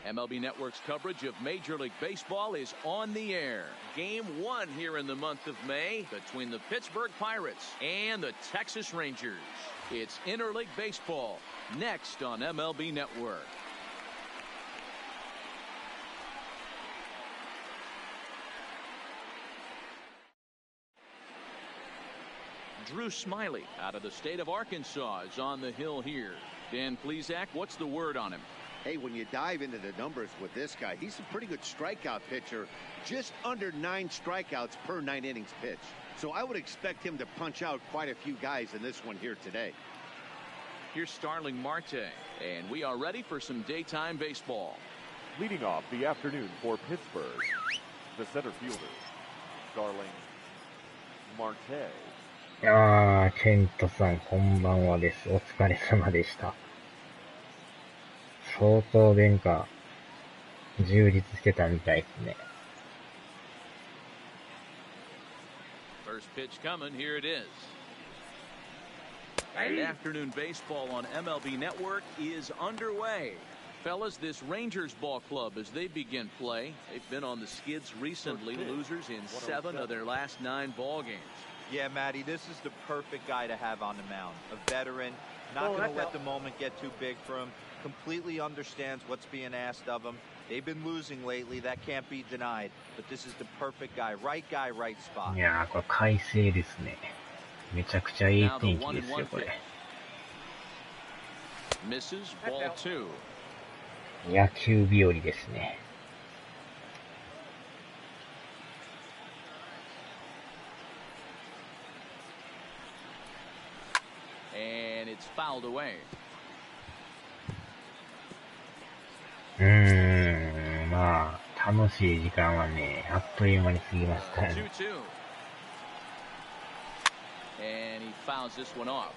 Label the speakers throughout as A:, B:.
A: MLB Network's coverage of Major League Baseball is on the air. Game 1 here in the month of May between the Pittsburgh Pirates and the Texas Rangers. It's Interleague Baseball next on MLB Network. Drew Smiley out of the state of Arkansas is on the hill here. Dan Plesac, what's the word on him?
B: Hey, when you dive into the numbers with this guy, he's a pretty good strikeout pitcher, just under 9 strikeouts per 9 innings pitched. So I would expect him to punch out quite a few guys in this one here today.
A: Here's Starling Marte, and we are ready for some daytime baseball.
C: Leading off the afternoon for Pittsburgh, the center fielder, Starling Marte.
D: ケントさん、こんばんはです。お疲れ様でした。相当殿下、充実してたみたいですね。
A: First pitch coming, here it is. And afternoon baseball on MLB Network is underway. Fellas, this Rangers ball club, as they begin play, they've been on the skids recently, losers in 7 of their last 9 ball games.
E: Yeah, Matty, this is the perfect guy to have on the mound. A veteran, not going to let the moment get too big for him, completely understands what's being asked of him. They've been losing lately, that can't be denied. But this is the perfect guy, right spot.
D: いやー、これ快晴ですね。めちゃくちゃいい天気ですよ、これ。
A: Misses ball 2.
D: 野球日和ですね。
A: And it's fouled away.
D: まあ、楽しい時間はね、あっという間に過ぎましたね。
A: 2-2. And he fouls this one off.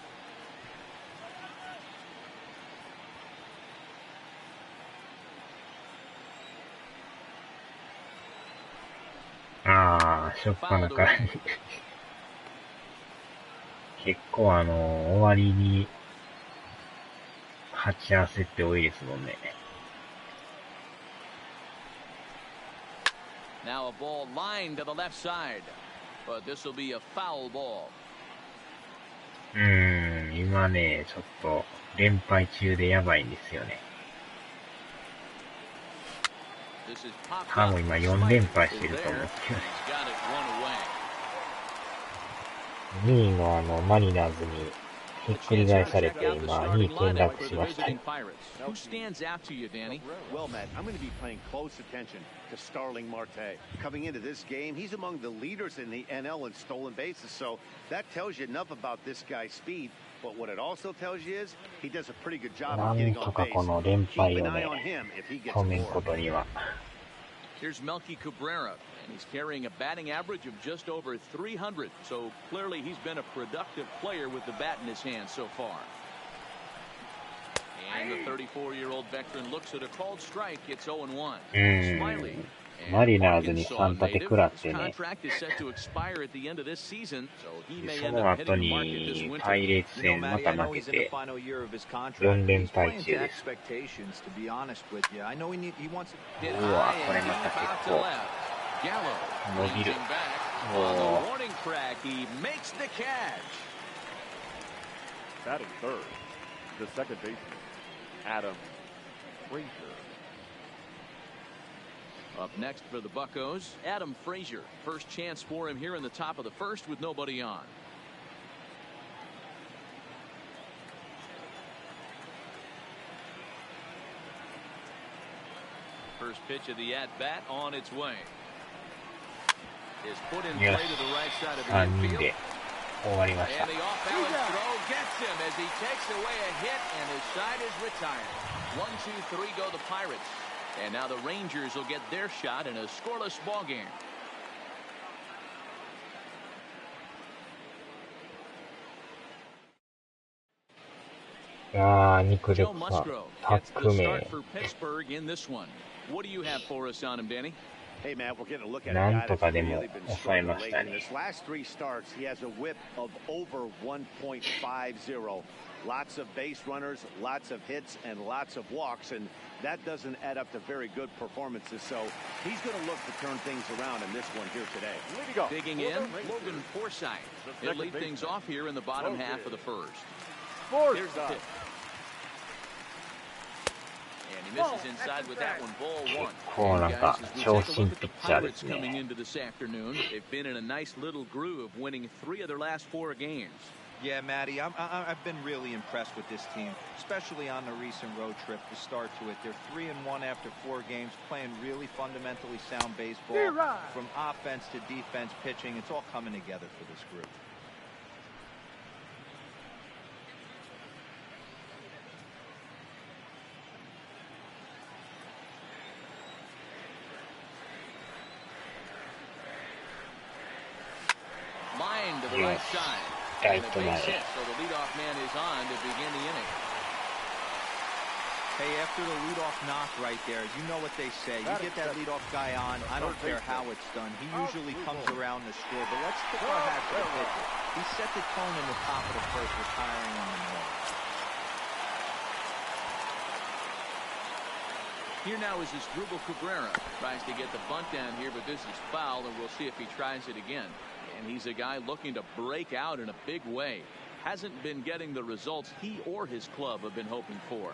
D: しょっぱなからに。結構終わりに、鉢合わせって多いですもんね。
A: Now a ball lined to the left side, but this will be a foul ball.
D: 今ね、ちょっと連敗中でやばいんですよね。多分今4連敗してると思うんですけど。2位のマリナーズにひっくり返されて今2位転落しました。
A: Who stands out to you, Danny?
B: Well, Matt, I'm going to be paying close attention to Starling Marte. Coming into this game, he's among the leaders in the NL in stolen bases, so that tells you enough about this guy's speed. But what it also tells you is he does a pretty good job of getting on base. Keep an eye on him if he gets bored.
A: Here's Melky Cabrera, and he's carrying a batting average of just over 300. So clearly he's been a productive player with the bat in his hand so far. And the 34-year-old veteran looks at a called strike. It's 0-1. Smiley.
D: マリナーズに3立て食らってね。その後にパイレーツ戦また負けて4連敗中です。うわ、これまた結構伸びる。
C: Batting third, the second baseman, Adam Frazier.
A: Up next for the Buccos, Adam Frazier. First chance for him here in the top of the first with nobody on. First pitch of the at-bat on its way. Is put in play to the right side of the infield. And the off-balance throw gets him as he takes away a hit and his side is retired. 1-2-3 go the Pirates. And now the Rangers will get their shot in a scoreless ball game. Joe Musgrove gets the start for Pittsburgh in this one. What do you have for us on him, Danny?
B: Hey, Matt, we're getting a look at
D: なんとかでも抑えましたね。
B: His last 3 starts, he has a whip of over 1.50. Lots of base runners, lots of hits, and lots of walks, and that doesn't add up to very good performances. So he's going to look to turn things around in this one here today.
F: Digging in, Logan Forsythe. He'll lead things off here in the bottom half of the first. Here's the pitch. And he misses inside with that one, ball 1.
D: こうなんか長身ピッチャーですね。
F: Coming into this afternoon, they've been in a nice little groove, winning 3 of their last 4 games.
E: Yeah, Matty, I've been really impressed with this team, especially on the recent road trip to start to it. They're 3-1 after 4 games, playing really fundamentally sound baseball. From offense to defense, pitching, it's all coming together for this group.
F: Line to the right side. And a base hit, so the leadoff man is on to begin the inning.
E: Hey, after the leadoff knock right there, you know what they say. You get that leadoff guy on, I don't care how it's done. He usually comes around the score, but let's tip our hat to the pitcher. He set the tone in the top of the first, retiring on the middle.
F: Here now is Asdrubal Cabrera. Tries to get the bunt down here, but this is foul, and we'll see if he tries it again. And he's a guy looking to break out in a big way. Hasn't been getting the results he or his club have been hoping for.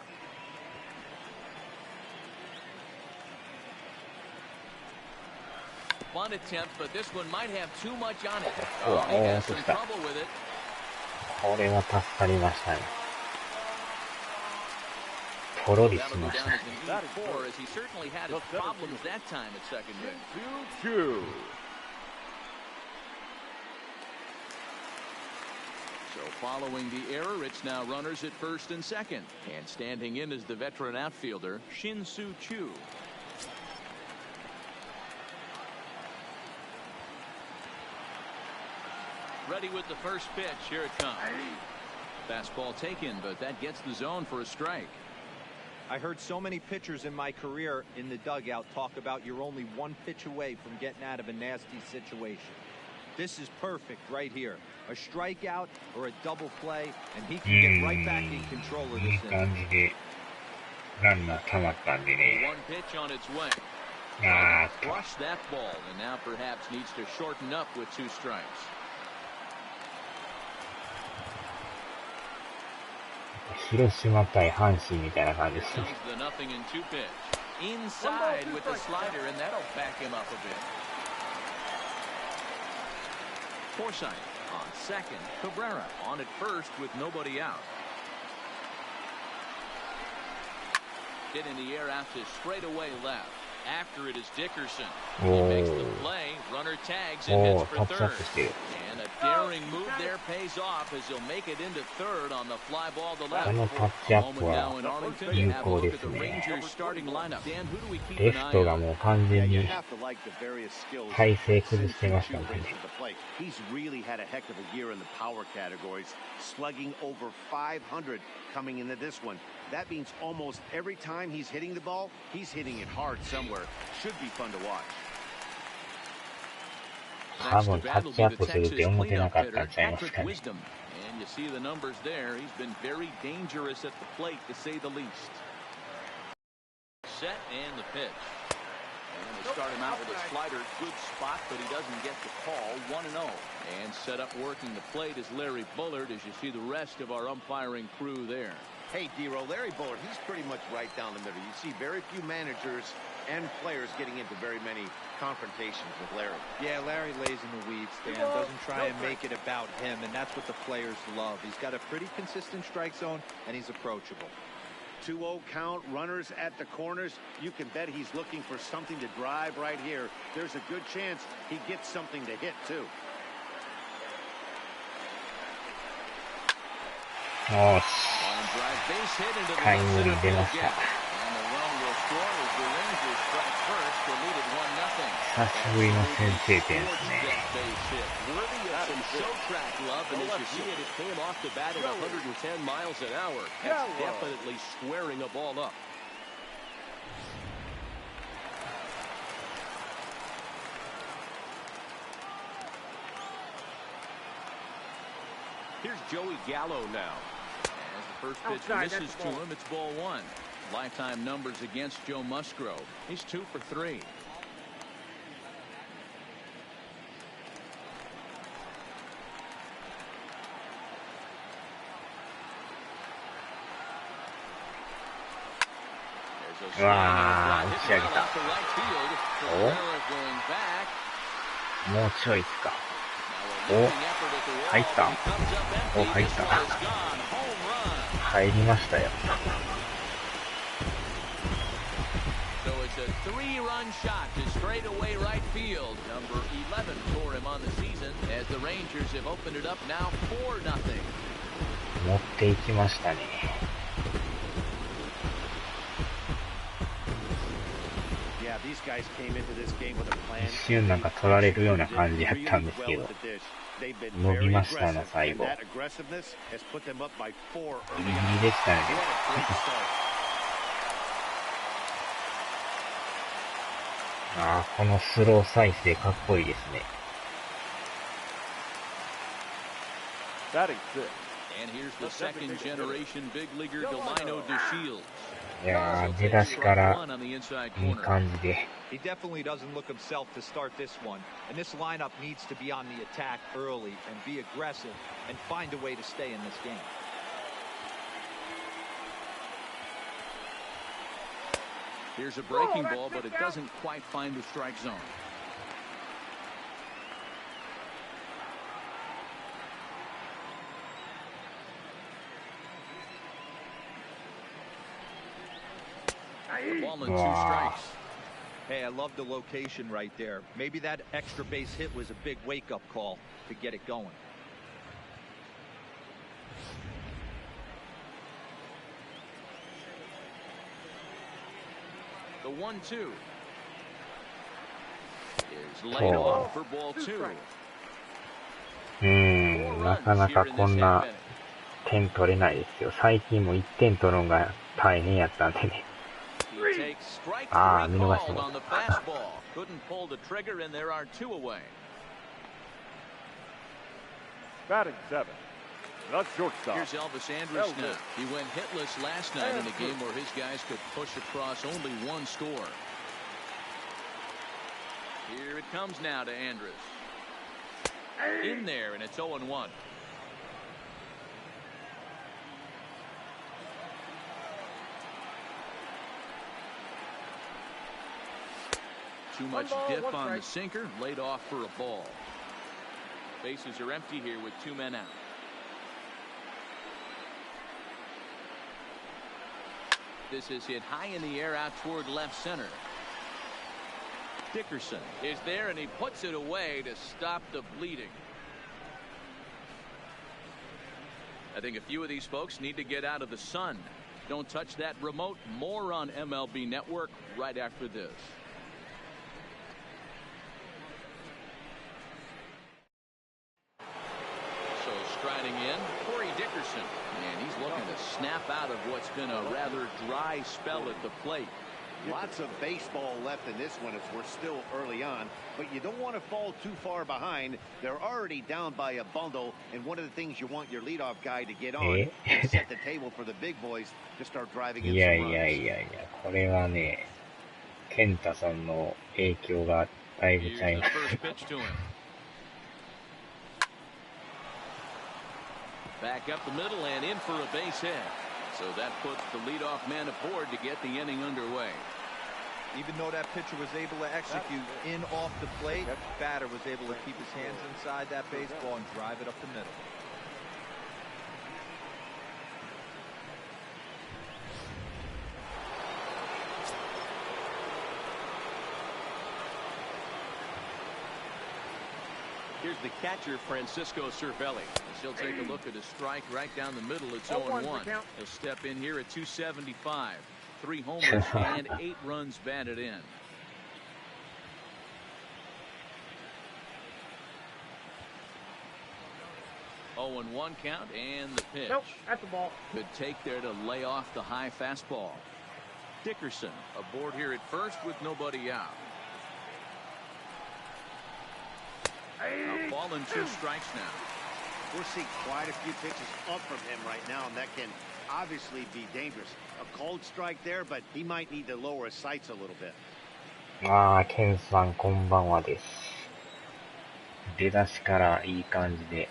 F: Bunt attempt, but this one might have too much on it. Oh, he has some trouble with it.
D: これは助かりましたね。ポロリしましたね。
F: As he certainly had his problems that time at second base.
C: 2-2.
F: So following the error, it's now runners at first and second. And standing in is the veteran outfielder, Shin-Soo Choo. Ready with the first pitch. Here it comes. Fastball taken, but that gets the zone for a strike.
E: I heard so many pitchers in my career in the dugout talk about you're only 1 pitch away from getting out of a nasty situation. This is perfect right here. A strikeout or a double play, and he can get right back in control of this inning.
D: ランナー溜まったんでね。
F: One pitch on its way.
D: あ
F: Crushed that ball, and now perhaps needs to shorten up with 2 strikes.
D: 広島対阪神みたいな感じですね。
F: The nothing in 2 pitch. Inside with the slider, and that'll back him up a bit. Forsythe on second. Cabrera on at first with nobody out. Hit in the air out to straightaway left. After it is Dickerson. He makes the play. Runner tags and hits for third. And a daring move there pays off as he'll make it into third on the fly ball to left.
D: このタッチアップは有効ですね。レフトがもう完全に体勢崩してましたもんね。
B: He's really had a heck of a year in the power categories, slugging over 500 coming into this one. That means almost every time he's hitting the ball, he's hitting it hard somewhere. Should be fun to watch.
D: 多分タッチアップするって思ってなかったんちゃいますかね。
F: And you see the numbers there. He's been very dangerous at the plate, to say the least. Set and the pitch. And they start him out with a slider. Good spot, but he doesn't get the call. 1-0. And set up working the plate is Larry Bullard, as you see the rest of our umpiring crew there.
B: Hey, D-Roll, Larry Bullard, he's pretty much right down the middle. You see very few managers and players getting into very many confrontations with Larry.
E: Yeah, Larry lays in the weeds, Dan. Doesn't try and make it about him, and that's what the players love. He's got a pretty consistent strike zone, and he's approachable.
B: 2-0 count, runners at the corners. You can bet he's looking for something to drive right here. There's a good chance he gets something to hit, too.
D: よし。タイムリー出ました。久しぶりの先制点ですね。
F: Here's Joey Gallo now. As the first pitch misses to him, it's ball one. Lifetime numbers against Joe Musgrove. He's 2 for 3.
D: わー、打ち上げた。お、もうちょいっすか。お、入った。お、入った。入りましたよ。
F: So it's a 3-run shot to straightaway right field. Number 11 for him on the season as the Rangers have opened it up now 4-0.
D: 持っていきましたね。一瞬なんか取られるような感じやったんですけど、伸びましたな、最後。ギリギリでしたね。ああ、このスロー再生かっこいいですね。いやー、出だしからいい感じで。
E: He definitely doesn't look himself to start this one, and this lineup needs to be on the attack early and be aggressive and find a way to stay in this game.
F: Here's a breaking ball, but it doesn't quite find the strike zone. The ball and 2 strikes.
E: Hey, I love the location right there. Maybe that extra base hit was a big wake-up call to get it going.
F: The 1-2 is laid off for ball 2.
D: なかなかこんな点取れないですよ。最近も1点取るのが大変やったんでね。ああ、見逃しても。
F: Couldn't pull the trigger, and there are 2 away.
C: Batting 7. The shortstop.
F: Here's Elvis Andrus now. He went hitless last night in a game where his guys could push across only 1 score. Here it comes now to Andrus. In there, and it's 0-1. Too much dip on the sinker, laid off for a ball. Bases are empty here with 2 men out. This is hit high in the air out toward left center. Dickerson is there, and he puts it away to stop the bleeding. I think a few of these folks need to get out of the sun. Don't touch that remote. More on MLB Network right after this. Striding in, Corey Dickerson, and he's looking to snap out of what's been a rather dry spell at the plate.
B: Lots of baseball left in this one as we're still early on, but you don't want to fall too far behind. They're already down by a bundle, and one of the things you want your leadoff guy to get on is set the table for the big boys to start driving in some runs.
D: いや、これはね、健太さんの影響がだいぶちゃいます。
F: Back up the middle and in for a base hit. So that puts the leadoff man aboard to get the inning underway.
E: Even though that pitcher was able to execute in off the plate, batter was able to keep his hands inside that baseball and drive it up the middle.
F: Here's the catcher, Francisco Cervelli. He'll take a look at a strike right down the middle. It's 0-1. He'll step in here at 275. 3 homers and 8 runs batted in. Oh, and 1 count, and the pitch.
G: Nope, that's the ball.
F: Good take there to lay off the high fastball. Dickerson aboard here at first with nobody out. A ball and 2 strikes now.
B: We're seeing quite a few pitches up from him right now, and that can obviously be dangerous. A cold strike there, but he might need to lower his sights a little bit.
D: ケンさんこんばんはです。出だしからいい感じで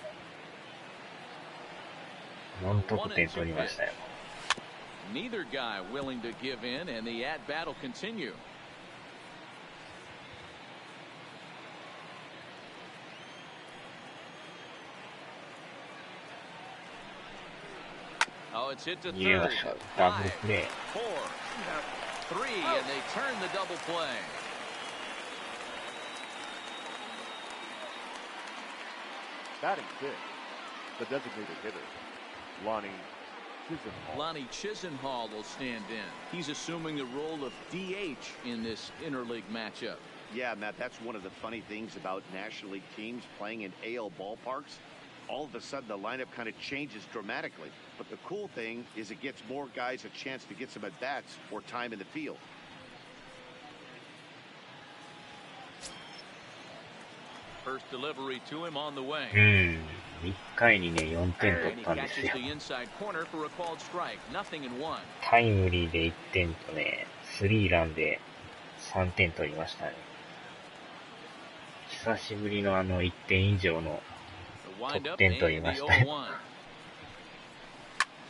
D: 4得点取りましたよ。
F: Neither guy willing to give in, and the at-bat will continue. Oh, it's hit to third.
D: ダブルプレー。
F: 4, 3, and they turn the double play.
C: Batting fifth, the designated hitter, Lonnie Chisenhall.
F: Lonnie Chisenhall will stand in. He's assuming the role of DH in this interleague matchup.
B: Yeah, Matt, that's one of the funny things about National League teams playing in AL ballparks. All of a sudden, the lineup kind of changes dramatically. But the cool thing is it gets more guys a chance to get some at-bats or time in the field.
F: First delivery to him on the way.
D: 1回にね、4点取
F: And
D: っ
F: he
D: たんですよ。
F: catches the inside corner for a called strike. Nothing in one.
D: タイムリーで1点とね、スリーランで3点取りましたね。久しぶりの1点以上の
F: The windup
D: 得点取り
F: and
D: ま
F: the
D: したよ。
F: 0-1.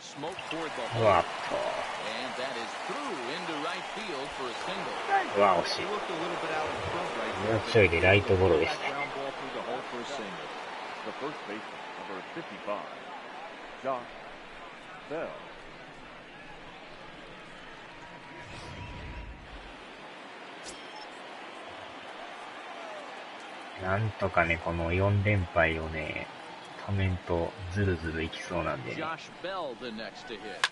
F: Smoke toward the
D: う
F: hole.
D: わっ
F: And that is through into right field for a single.
D: と、うわ、惜しい。
E: He looked a little bit out in front right
D: もうちょいでライトゴロでした
E: there.
D: ね。
E: Ground ball through the hole for a single.
C: The first baseman, number 55, Josh Bell.
D: なんとかね、この4連敗をね、仮面とずるずるいきそうなんでね。
F: Josh Bell the next to hit.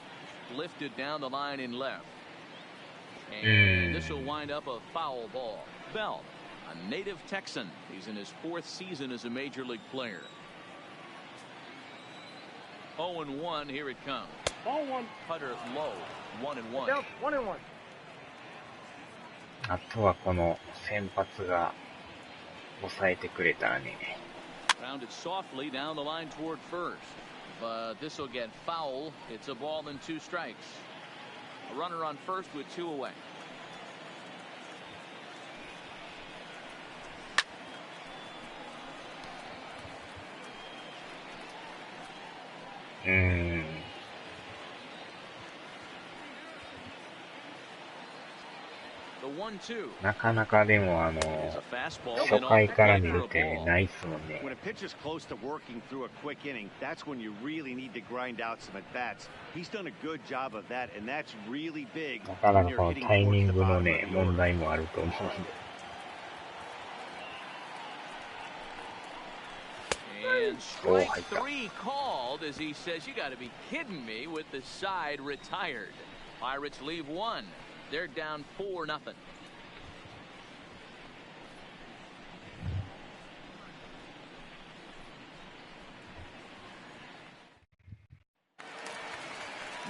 F: Lifted down the line in left. And this will wind up a foul ball. Bell, a native Texan. He's in his 4th season as a major league player. 0-1, here it comes.
G: Ball one.
F: Putter low, 1-1.
G: Down 1-1.
D: あとはこの先発が抑えてくれたらね。
F: Rounded softly down the line toward first. But this will get foul. It's a ball and 2 strikes. A runner on first with 2 away. The 1-2.
D: なかなかでも初回から見るってないっすもんね。
B: When a pitch is close to working through a quick inning, that's when you really need to grind out some at-bats. He's done a good job of that, and that's really big.
D: なかなかこのタイミングのね、問題もあると思うんで。
F: And strike 3 called as he says, you got to be kidding me, with the side retired. Pirates leave 1. They're down 4-0.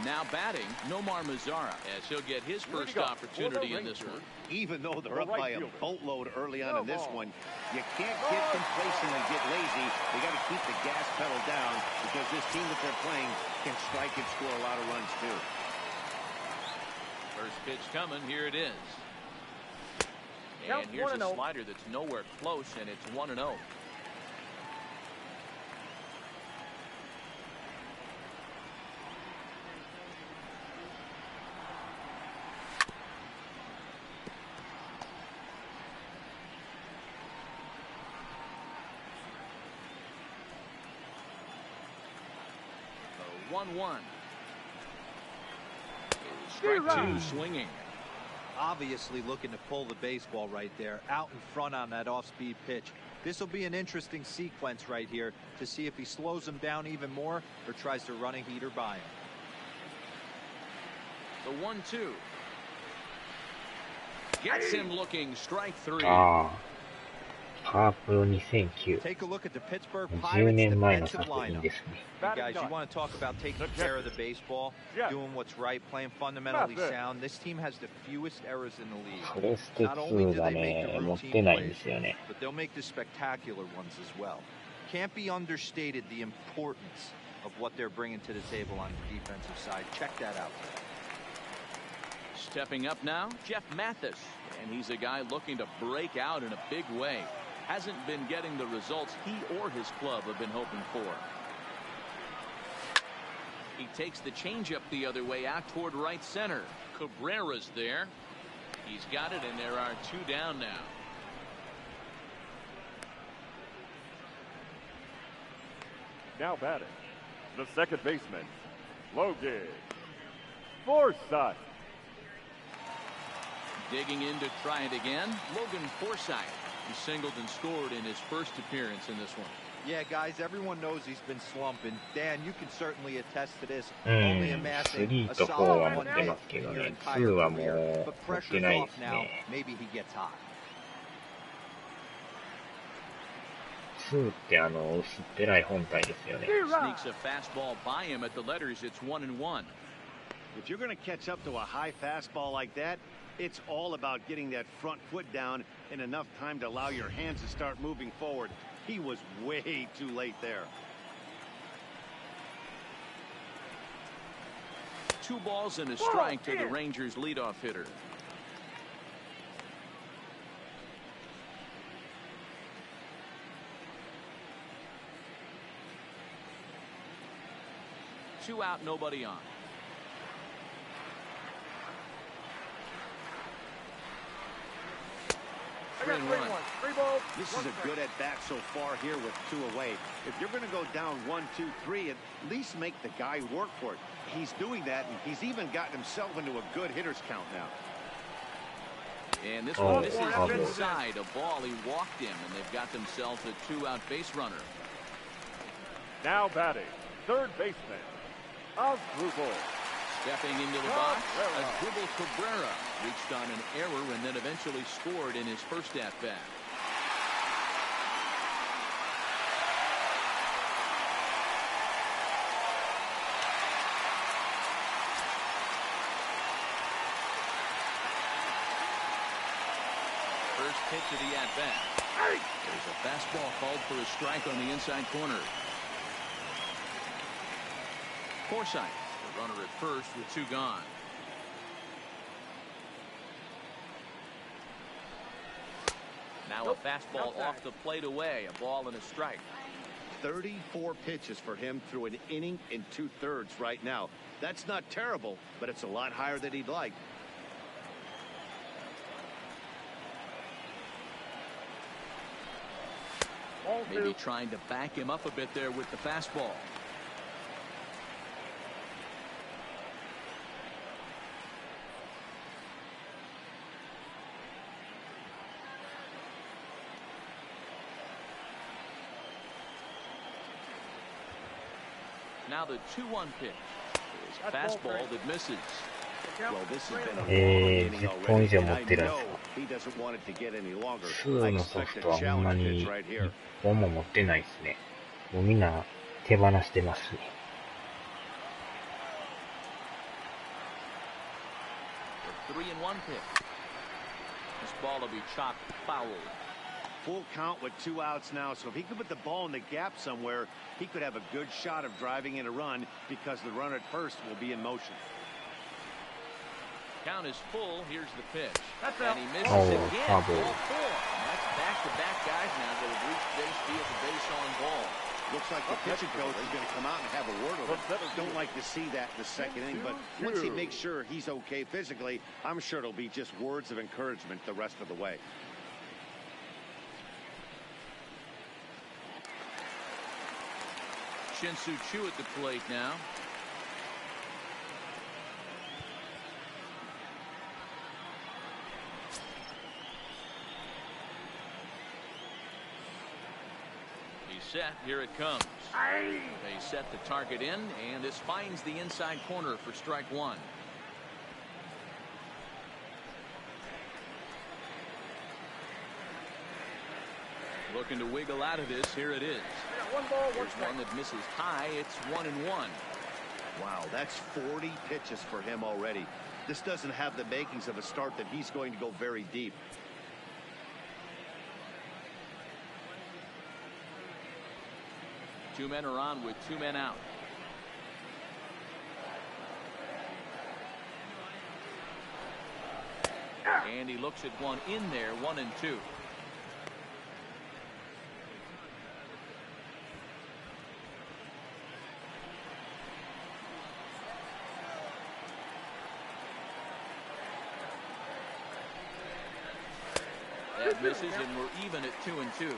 F: Now batting, Nomar Mazara, as he'll get his first opportunity in this one.
B: Even though they're up by a boatload early on in this one, you can't get complacent and get lazy. They got to keep the gas pedal down because this team that they're playing can strike and score a lot of runs too.
F: First pitch coming, here it is. And here's a slider that's nowhere close, and it's 1-0. The 1-1. Strike 2 swinging.
E: Obviously looking to pull the baseball right there, out in front on that off-speed pitch. This will be an interesting sequence right here to see if he slows him down even more or tries to run a heater by him.
F: The 1-2. Gets him looking, strike 3.
D: パープロ2009。
E: Take a look at the Pittsburgh
D: 10
E: Pirates
D: 年前の
E: defensive
D: 作品
E: lineup.
D: ですね。
E: Guys, you want to talk about taking care of the baseball, doing what's right, playing fundamentally sound. This team has the fewest errors in the league.
D: プレステ
E: Not only
D: 2
E: do
D: が
E: they make
D: ね、
E: the
D: 持って
E: routine
D: ないんで
E: plays,
D: すよね。
E: but they'll make the spectacular ones as well. can't be understated the importance of what they're bringing to the table on the defensive side. Check that out.
F: Stepping up now, Jeff Mathis, and he's a guy looking to break out in a big way. Hasn't been getting the results he or his club have been hoping for. He takes the changeup the other way out toward right center. Cabrera's there. He's got it, and there are 2 down now.
C: Now batting, the second baseman, Logan Forsythe.
F: Digging in to try it again, Logan Forsythe. He singled and scored in his first appearance in this one.
E: Yeah, guys, everyone knows he's been slumping. Dan, you can certainly attest to this. Only amassing a solid 1 hit in your entire career. But pressure's off now. Maybe he gets hot.
D: 2って薄っぺらい本体ですよね。
F: Sneaks a fastball by him at the letters. It's 1-1.
B: If you're going to catch up to a high fastball like that, it's all about getting that front foot down in enough time to allow your hands to start moving forward. He was way too late there.
F: 2 balls and a strike to the Rangers leadoff hitter. Two out, nobody on.
B: This is a good at bat so far here with 2 away. If you're going to go down 1, 2, 3, at least make the guy work for it. He's doing that, and he's even gotten himself into a good hitter's count now.
F: And this one misses inside a ball. He walked him, and they've got themselves a 2-out base runner.
C: Now batting, third baseman, Asdrubal.
F: Stepping into the box, Asdrubal Cabrera reached on an error and then eventually scored in his first at-bat. First pitch of the at-bat. There's a fastball called for a strike on the inside corner. Forsythe, the runner at first with 2 gone. Now a fastball off the plate away, a ball and a strike.
B: 34 pitches for him through an inning and 2/3 right now. That's not terrible, but it's a lot higher than he'd like.
F: Maybe trying to back him up a bit there with the fastball. Now the 2-1 pitch. His fastball that misses.
B: Well, this has been a long inning already, and I know he doesn't want it to get any longer. I
D: 2のソ
B: expect
D: フ
B: a
D: トはほんま
B: challenge
D: に
B: pitch right
D: 1
B: here.
D: 本も持ってないですね。もうみんな手放してますね。
F: The 3-1 pitch. This ball will be chopped foul.
B: Full count with 2 outs now, so if he could put the ball in the gap somewhere, he could have a good shot of driving in a run because the runner at first will be in motion.
F: Count is full. Here's the pitch.
B: That's
F: and
B: out.
F: he misses
D: Oh,
F: again.
D: trouble.
F: Ball 4. And that's back-to-back guys now that have reached base via the base on ball.
B: Looks like the pitching coach is going to come out and have a word with him. Don't like to see that in the second inning, but once he makes sure he's okay physically, I'm sure it'll be just words of encouragement the rest of the way.
F: Shin-Soo Choo at the plate now. He's set. Here it comes. They set the target in, and this finds the inside corner for strike 1. Looking to wiggle out of this. Here it is. Here's one that misses high. It's 1-1.
B: Wow, that's 40 pitches for him already. This doesn't have the makings of a start that he's going to go very deep.
F: Two men are on with two men out. And he looks at one in there, 1-2. That misses, and we're even at 2-2.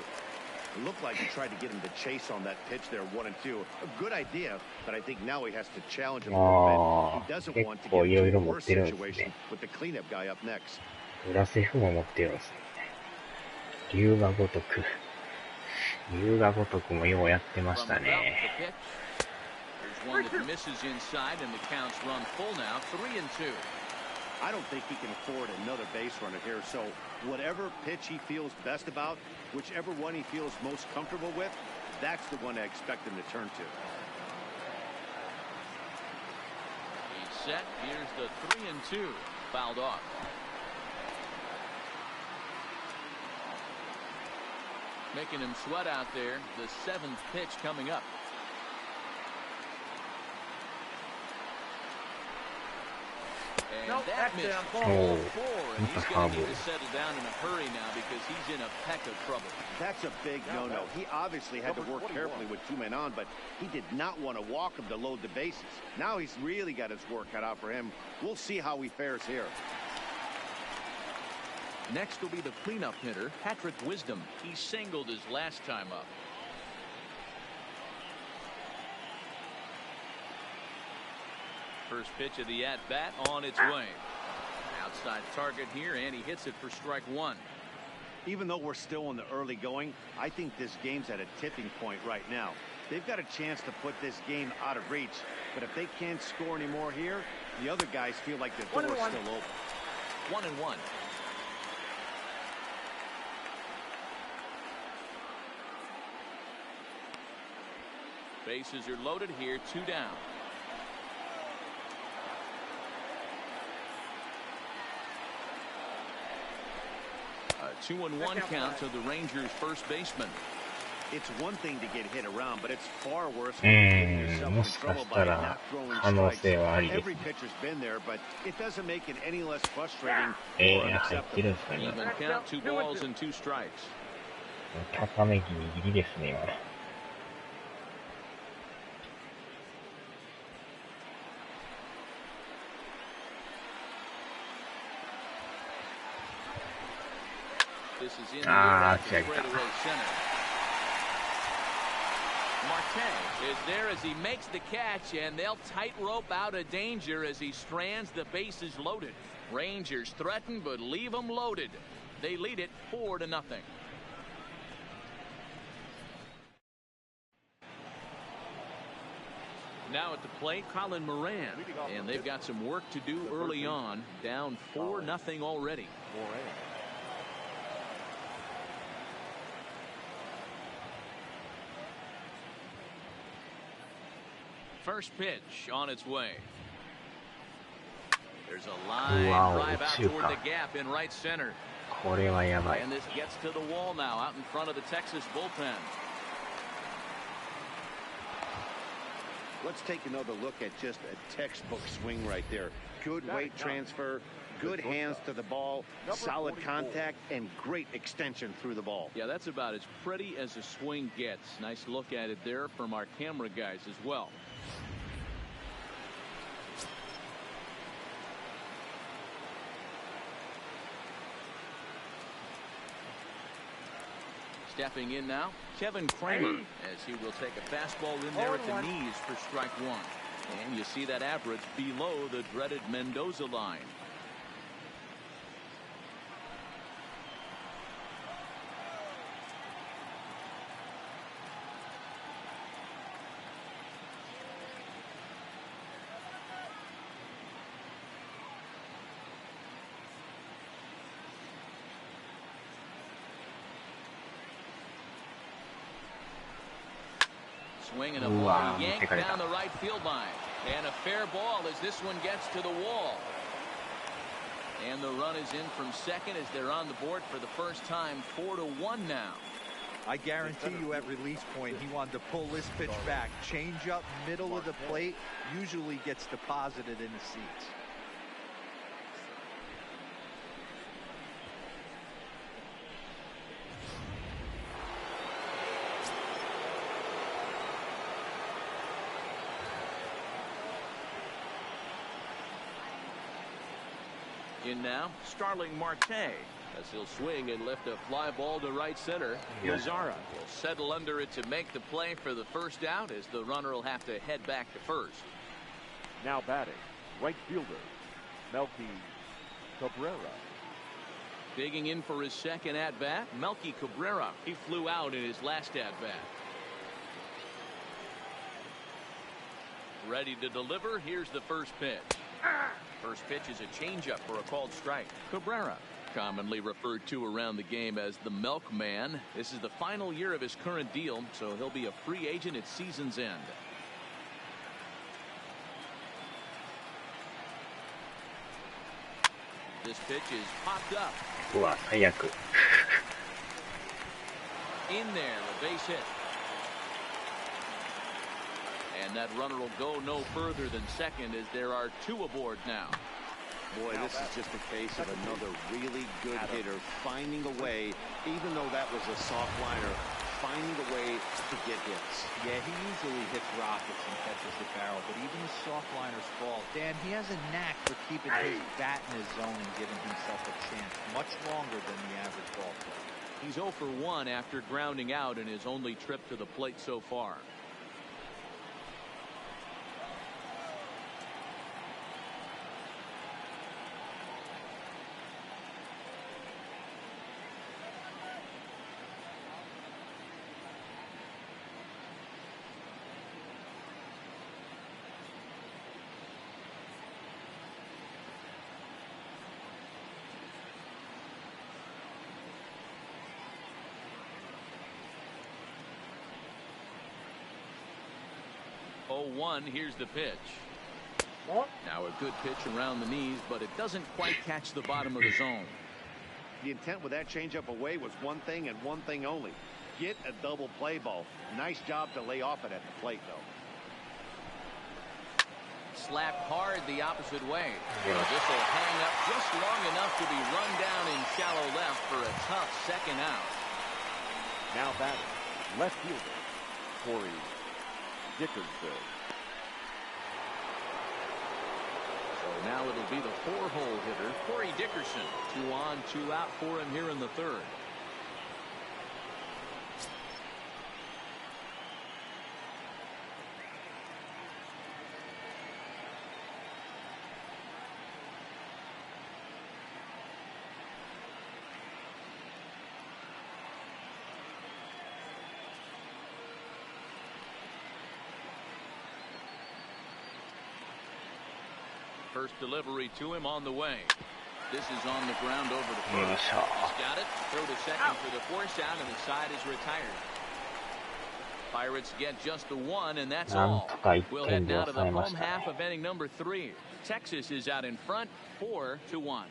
B: It looked like he tried to get him to chase on that pitch there, 1-2. A good idea, but I think now he has to challenge him a little bit. He doesn't want to get into a worse situation with the cleanup guy up next.
D: グラセフも持ってるんですね。龍が如く。龍が如くもようやってましたね。
F: There's one that misses inside, and the count's run full now, 3-2.
B: I don't think he can afford another base runner here, so whatever pitch he feels best about, whichever one he feels most comfortable with, that's the one I expect him to turn to.
F: He's set. Here's the 3-2. Fouled off. Making him sweat out there. The 7th pitch coming up. And that missed.
D: Oh,
F: And he's going to need to settle down in a hurry now because he's in a peck of trouble.
B: That's a big no-no. He obviously had to work carefully with two men on, but he did not want to walk him to load the bases. Now he's really got his work cut out for him. We'll see how he fares here.
F: Next will be the cleanup hitter, Patrick Wisdom. He singled his last time up. First pitch of the at-bat on its way. Outside target here, and he hits it for strike one.
B: Even though we're still in the early going, I think this game's at a tipping point right now. They've got a chance to put this game out of reach, but if they can't score any more here, the other guys feel like the door's still open.
F: 1-1. Bases are loaded here, 2 down. A 2-1 count to the Rangers' first baseman.
B: It's one thing to get hit around, but it's far worse when you get yourself in trouble by not throwing strikes. Every pitcher's been there, but it doesn't make it any less frustrating or unacceptable.
F: Even count, 2 balls and 2 strikes.
D: 高めギリギリですね、今。
F: This is in the air straightaway center. Marte is there as he makes the catch, and they'll tightrope out of danger as he strands the bases loaded. Rangers threaten, but leave them loaded. They lead it 4-0. Now at the plate, Colin Moran, and they've got some work to do early on. Down 4-0 already. First pitch on its way. There's a line drive out toward the gap in right center. And this gets to the wall now out in front of the Texas bullpen.
B: Let's take another look at just a textbook swing right there. Good weight transfer, good hands to the ball, solid contact, and great extension through the ball.
F: Yeah, that's about as pretty as a swing gets. Nice look at it there from our camera guys as well. Stepping in now, Kevin Kramer, as he will take a fastball in there at the knees for strike one. And you see that average below the dreaded Mendoza line. Swing and a ball yanked down the right field line. And a fair ball as this one gets to the wall. And the run is in from second as they're on the board for the first time. 4-1 now.
E: I guarantee you at release point, he wanted to pull this pitch back. Change up middle of the plate usually gets deposited in the seats.
F: In now, Starling Marte, as he'll swing and lift a fly ball to right center. Mazzara will settle under it to make the play for the first out, as the runner will have to head back to first.
C: Now batting, right fielder, Melky Cabrera.
F: Digging in for his second at-bat, Melky Cabrera. He flew out in his last at-bat. Ready to deliver. Here's the first pitch. First pitch is a changeup for a called strike. Cabrera, commonly referred to around the game as the Milkman. This is the final year of his current deal, so he'll be a free agent at season's end. This pitch is popped up.
D: うわ、最悪。
F: In there, a base hit. And that runner will go no further than second, as there are two aboard now.
B: Boy, this is just a case of another really good hitter finding a way, even though that was a soft liner, finding a way to get hits.
E: Yeah, he usually hits rockets and catches the barrel, but even the soft liners fall. Dan, he has a knack for keeping his bat in his zone and giving himself a chance much longer than the average ball player.
F: He's 0 for 1 after grounding out in his only trip to the plate so far. One, here's the pitch. Now a good pitch around the knees, but it doesn't quite catch the bottom of the zone.
B: The intent with that changeup away was one thing and one thing only. Get a double play ball. Nice job to lay off it at the plate, though.
F: Slapped hard the opposite way. This will hang up just long enough to be run down in shallow left for a tough second out.
C: Now batting, left fielder, Corey Dickerson.
F: So now it'll be the 4-hole hitter, Corey Dickerson. 2 on, 2 out for him here in the third. First delivery to him on the way. This is on the ground over to first. He's got it. Throw to second for the force out, and the side is retired. Pirates get just the 1, and that's all. We'll head now to the home half of inning number 3. Texas is out in front, 4-1.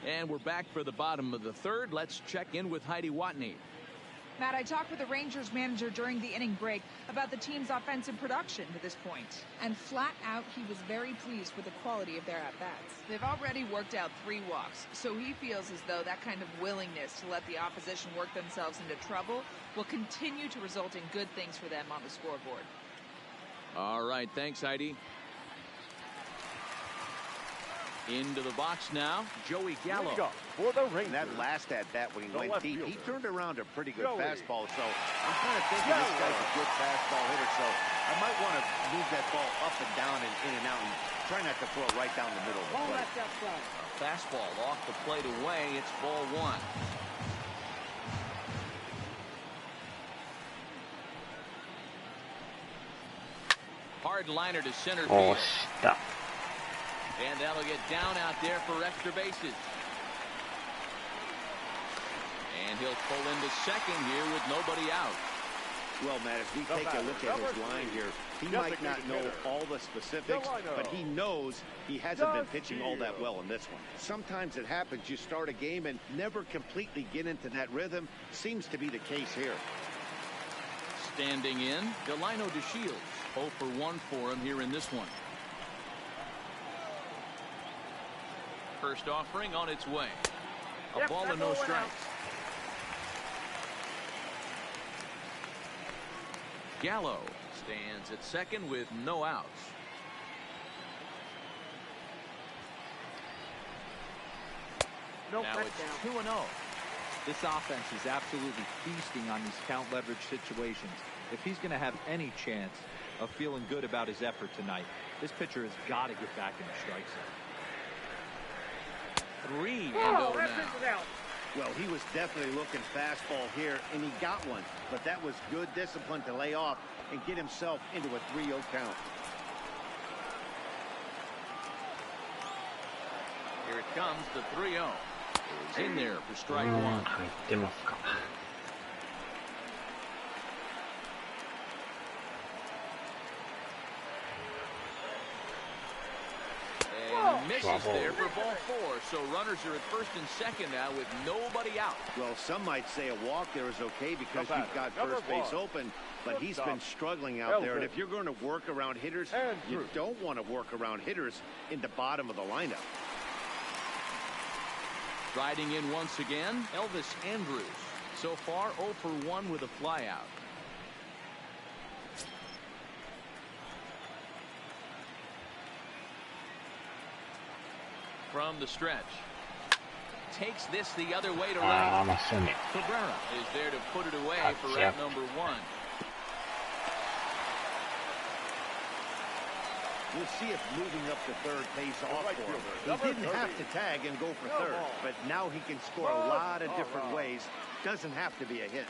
F: And we're back for the bottom of the third. Let's check in with Heidi Watney.
G: Matt, I talked with the Rangers manager during the inning break about the team's offensive production to this point. And flat out, he was very pleased with the quality of their at-bats.
H: They've already worked out 3 walks, so he feels as though that kind of willingness to let the opposition work themselves into trouble will continue to result in good things for them on the scoreboard.
F: All right, thanks, Heidi. Into the box now, Joey Gallo.
C: For the Rangers.
B: And that last at-bat when he went deep, he turned around a pretty good
C: Joey.
B: fastball. So I'm kind of thinking this guy's a good fastball hitter. So I might want to move that ball up and down and in and out and try not to throw it right down the middle of the plate.
F: Fastball off the plate away. It's ball 1. Hard liner to center field. And that'll get down out there for extra bases. And he'll pull into second here with nobody out.
B: Well, Matt, as we take a look at his line here, he might not know all the specifics, but he knows he hasn't been pitching all that well in this one. Sometimes it happens. You start a game and never completely get into that rhythm. Seems to be the case here.
F: Standing in, Delino DeShields. 0 for 1 for him here in this one. First offering on its way. A ball and no strikes. Gallo stands at second with no outs.
I: Now
F: it's 2-0.
E: This offense is absolutely feasting on these count leverage situations. If he's going to have any chance of feeling good about his effort tonight, this pitcher has got to get back in the strike zone.
F: 3-0 now.
B: Well, he was definitely looking fastball here, and he got one. But that was good discipline to lay off and get himself into a 3-0 count.
F: Here it comes, the 3-0. He's in there for strike one.
D: 入ってますか。
F: And misses there for ball 4. So runners are at first and second now with nobody out.
B: Well, some might say a walk there is okay because you've got first base open, but he's been struggling out there. And if you're going to work around hitters, you don't want to work around hitters in the bottom of the lineup.
F: Riding in once again, Elvis Andrews. So far 0 for 1 with a flyout. From the stretch. Takes this the other way to right. Cabrera is there to put it away for out number 1.
B: We'll see if moving up to third pays off for him. He didn't have to tag and go for third, but now he can score a lot of different ways. Doesn't have to be a hit.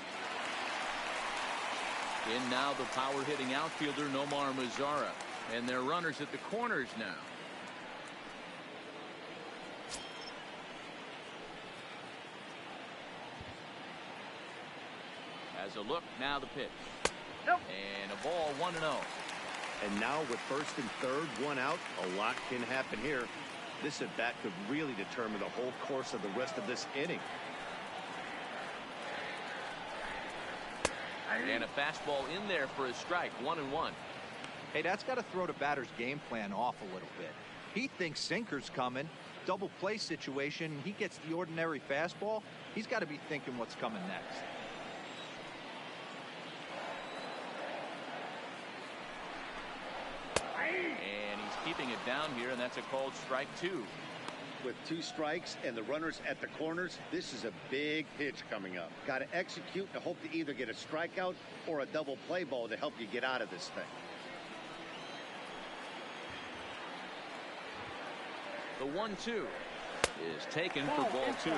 F: In now the power hitting outfielder Nomar Mazara. And they're runners at the corners now. As a look, now the pitch. And a ball 1-0.
B: And now with first and third, 1 out, a lot can happen here. This at bat could really determine the whole course of the rest of this inning.
F: And a fastball in there for a strike, 1-1.
E: Hey, that's got to throw the batter's game plan off a little bit. He thinks sinker's coming, double play situation, he gets the ordinary fastball. He's got to be thinking what's coming next.
F: And he's keeping it down here, and that's a called strike 2.
B: With 2 strikes and the runners at the corners, this is a big pitch coming up. Got to execute to hope to either get a strikeout or a double play ball to help you get out of this thing.
F: The 1-2 is taken for ball 2.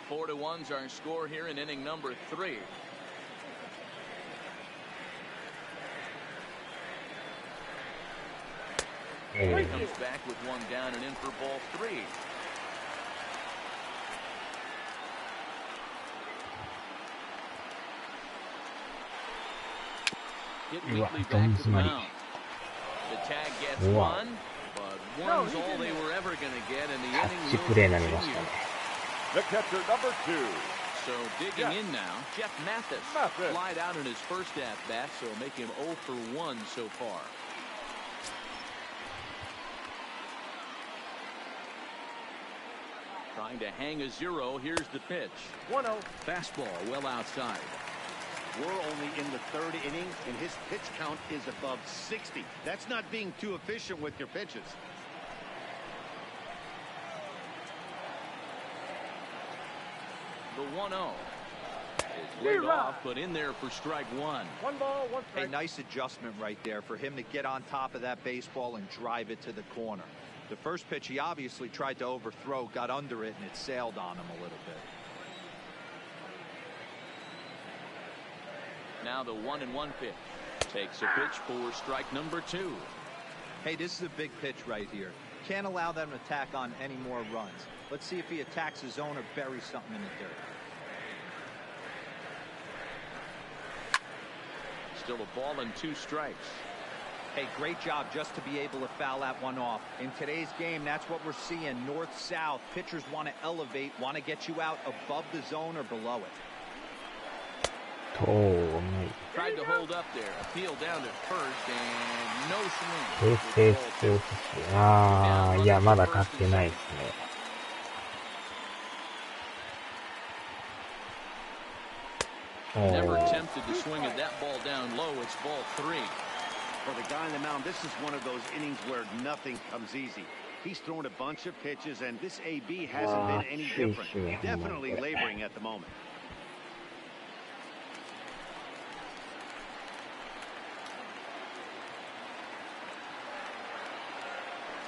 F: Four to 1's our score here in inning number 3. He comes back with 1 down and in for ball 3. Hit weakly back to the mound. The tag gets 1, but 1's all they were ever going to get, and the inning will continue.
C: The catcher, number 2.
F: So digging in now, Jeff Mathis. Flied out in his first at-bat, so make him 0 for 1 so far. Trying to hang a 0. Here's the pitch.
I: 1-0.
F: Fastball well outside.
B: We're only in the 3rd inning, and his pitch count is above 60. That's not being too efficient with your pitches.
F: The 1-0 is laid off, but in there for strike 1.
I: 1 ball, 1 strike.
E: A nice adjustment right there for him to get on top of that baseball and drive it to the corner. The first pitch he obviously tried to overthrow, got under it, and it sailed on him a little bit.
F: Now the 1-1 pitch. Takes a pitch for strike number 2.
E: Hey, this is a big pitch right here. can't allow them to attack on any more runs. Let's see if he attacks his zone or buries something in the dirt.
F: Still a ball and 2 strikes.
E: Hey, great job just to be able to foul that one off. In today's game, that's what we're seeing. North-south, pitchers want to elevate, want to get you out above the zone or below it.
F: Tried to hold up there. Appeal down to first and no swing.
D: ああ、いや、まだ勝ってないですね。
F: Never attempted to swing at that ball down low. It's ball 3.
B: For the guy on the mound, this is one of those innings where nothing comes easy. He's thrown a bunch of pitches, and this AB hasn't been any different. Definitely laboring at the moment.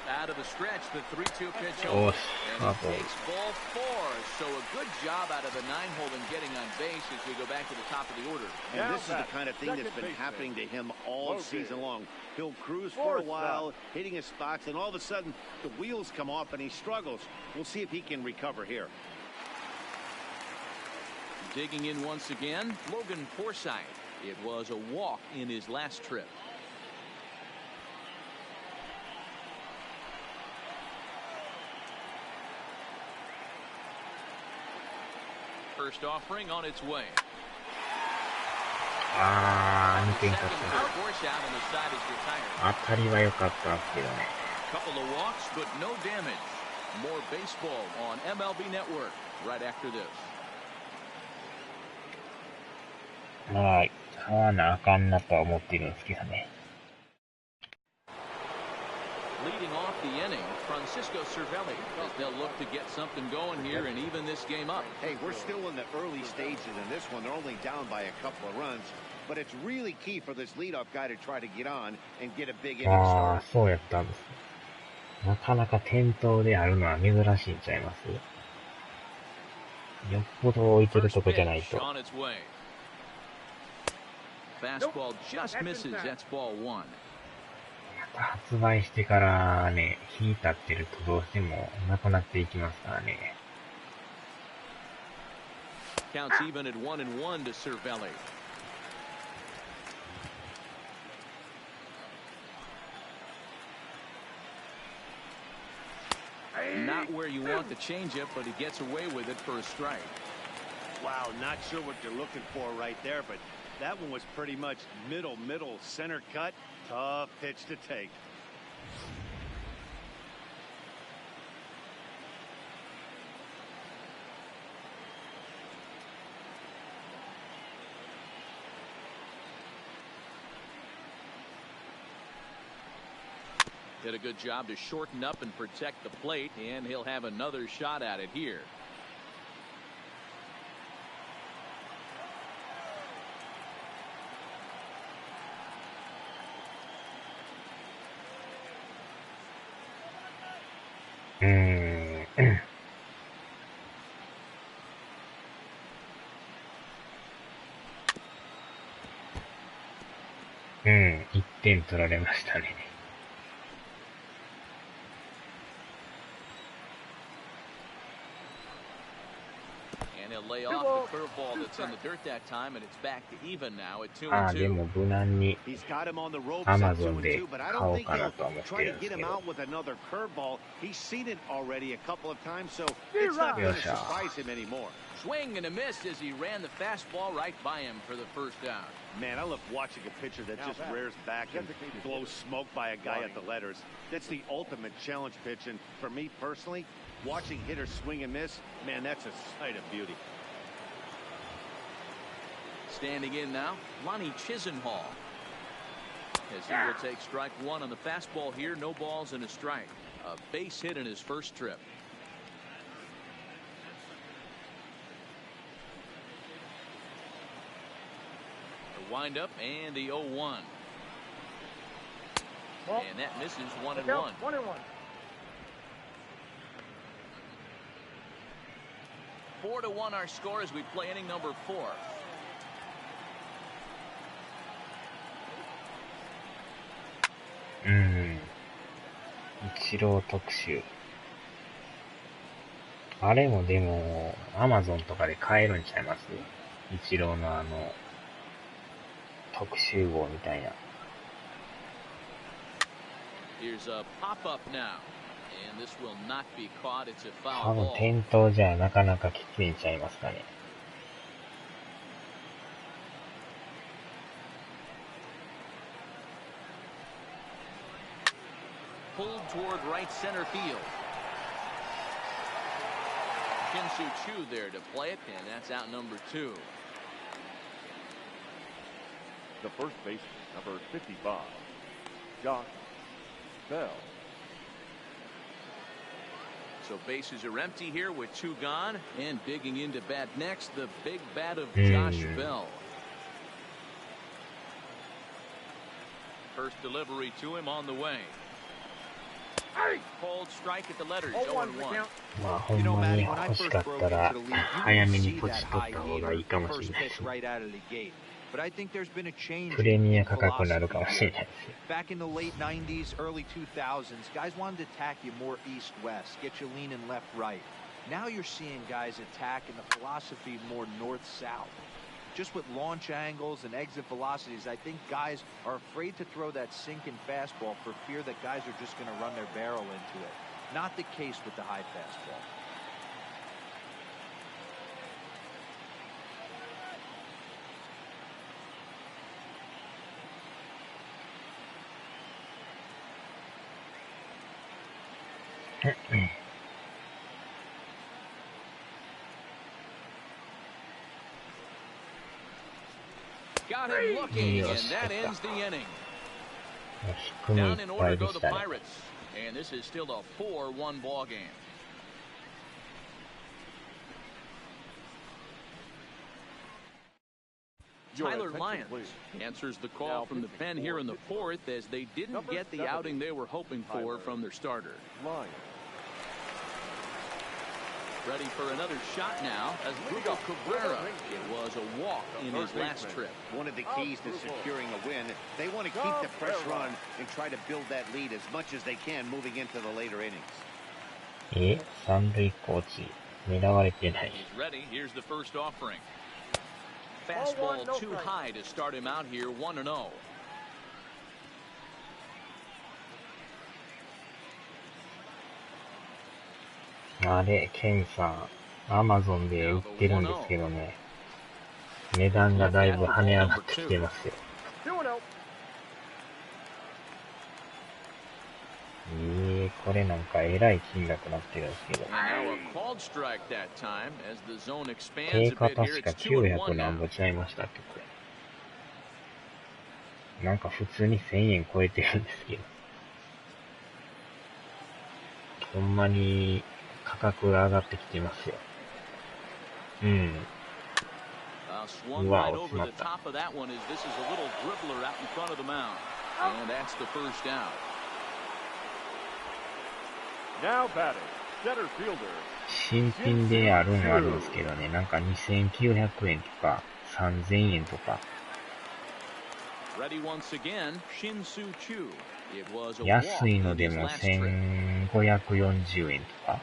F: Out of the stretch, the 3-2 pitch over. And he takes ball 4. So a good job out of the 9-hole in getting on base as we go back to the top of the order.
B: And this is the kind of thing that's been happening to him all season long. He'll cruise for a while, hitting his spots, and all of a sudden, the wheels come off and he struggles. We'll see if he can recover here.
F: Digging in once again, Logan Forsythe. It was a walk in his last trip. First offering on its way.
D: あー、2点勝った。
F: Force out and the side is retired.
D: 当たりは良かったんですけどね。
F: Couple of walks, but no damage. More baseball on MLB Network right after this.
D: まあ、買わなあかんなとは思ってるんですけどね。
F: Leading off the inning, Francisco Cervelli, as they'll look to get something going here and even this game up.
B: Hey, we're still in the early stages in this one. They're only down by a couple of runs, but it's really key for this leadoff guy to try to get on and get a big inning
D: ああ、
B: start.
D: そうやったんですね。なかなか点灯であるのは珍しいんちゃいます？よっぽど置いてるとこじゃないと。
F: On its way. Fastball just misses. That's ball 1.
D: 発売してからね、日経ってるとどうしてもなくなっていきますからね。
F: Counts even at 1-1 to Cervelli. Not where you want the changeup, but he gets away with it for a strike.
B: Wow, not sure what you're looking for right there, but that one was pretty much middle, center cut. Tough pitch to take.
F: Did a good job to shorten up and protect the plate, and he'll have another shot at it here.
D: うん、1点取られましたね。
F: And he'll lay off the curveball that's in the dirt that time, and it's back to even now at 2-2.
D: ああ、でも無難に
B: He's got him on the ropes
D: Amazon
B: at 2-2,
D: で
B: but I
D: 買
B: don't
D: おう
B: think
D: かな
B: he'll
D: とは思ってる
B: try
D: ん
B: to
D: です
B: get
D: け
B: him
D: ど。
B: out with another curveball. He's seen it already a couple of times, so it's not going to surprise him anymore.
F: Swing and a miss as he ran the fastball right by him for the first out.
B: Man, I love watching a pitcher that just rears back and blows smoke by a guy at the letters. That's the ultimate challenge pitch, and for me personally, watching hitters swing and miss, man, that's a sight of beauty.
F: Standing in now, Lonnie Chisenhall. As he will take strike 1 on the fastball here, no balls and a strike. A base hit in his first trip. The windup and the 0-1. And that misses 1-1.
I: 1-1.
F: 4-1 our score as we play inning number 4.
D: イチロー特集。あれもでも、アマゾンとかで買えるんちゃいます？イチローの特集号みたいな。多分店頭じゃなかなかきついんちゃいますかね。
F: Pulled toward right center field. Shin-Soo Choo there to play it, and that's out number 2.
C: The first baseman, number 55, Josh Bell.
F: So bases are empty here with 2 gone, and digging into bat next, the big bat of Josh Bell. First delivery to him on the way. Cold strike at the letters. 0-1.
D: まあほんまに欲しかったら早めにポチ取った方がいいかもしれないですね。プレミア価格になるかもしれないですよ。
E: Back in the late 90s, early 2000s, guys wanted to attack you more east-west, get you leaning left-right. Now you're seeing guys attack in the philosophy more north-south. Just with launch angles and exit velocities, I think guys are afraid to throw that sinking fastball for fear that guys are just going to run their barrel into it. Not the case with the high fastball.
F: Got him looking, and that ends the inning. Down in order go the Pirates, and this is still a 4-1 ball game. Tyler Lyons answers the call from the pen here in the 4th as they didn't get the outing they were hoping for from their starter. Ready for another shot now as Lugo Cabrera. It was a walk in his last trip.
B: One of the keys to securing a win, they want to keep the pressure on and try to build that lead as much as they can moving into the later innings.
D: 三塁コーチ狙われてない。
F: He's ready. Here's the first offering. Fastball too high to start him out here 1-0.
D: あれ、ケンさん、アマゾンで売ってるんですけどね、値段がだいぶ跳ね上がってきてますよ。これなんかえらい金額になってるんですけど。定価確か900何ぼちゃいましたっけ、これ。なんか普通に1000円超えてるんですけど。ほんまに、価格が上がってきてますよ。うん。うわ、落ちまった。新品であるんはあるんですけどね、なんか2900円とか3000円とか。安いのでも1540円とか。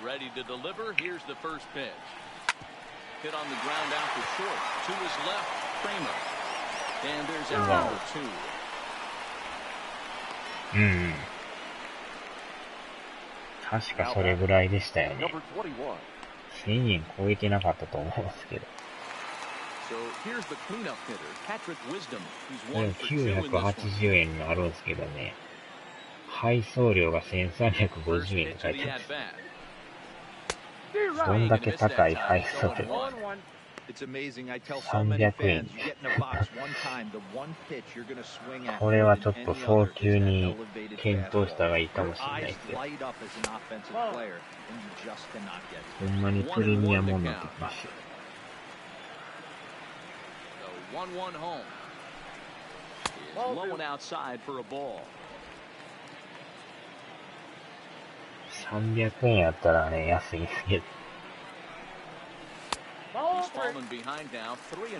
F: Ready to deliver. Here's the first pitch. Hit on the ground out to short. To his left, Kramer. And there's a number 2.
D: うん。確かそれぐらいでしたよね。1000円超えてなかったと思いますけど。980円のあるんですけどね。配送料が1350円って書いてます。どんだけ高い配送料300円。これはちょっと早急に検討した方がいいかもしれないですよ。ほんまにプレミアムになってきますよ。300円やったらね、安いですけど。
F: fallen behind now, 3-1.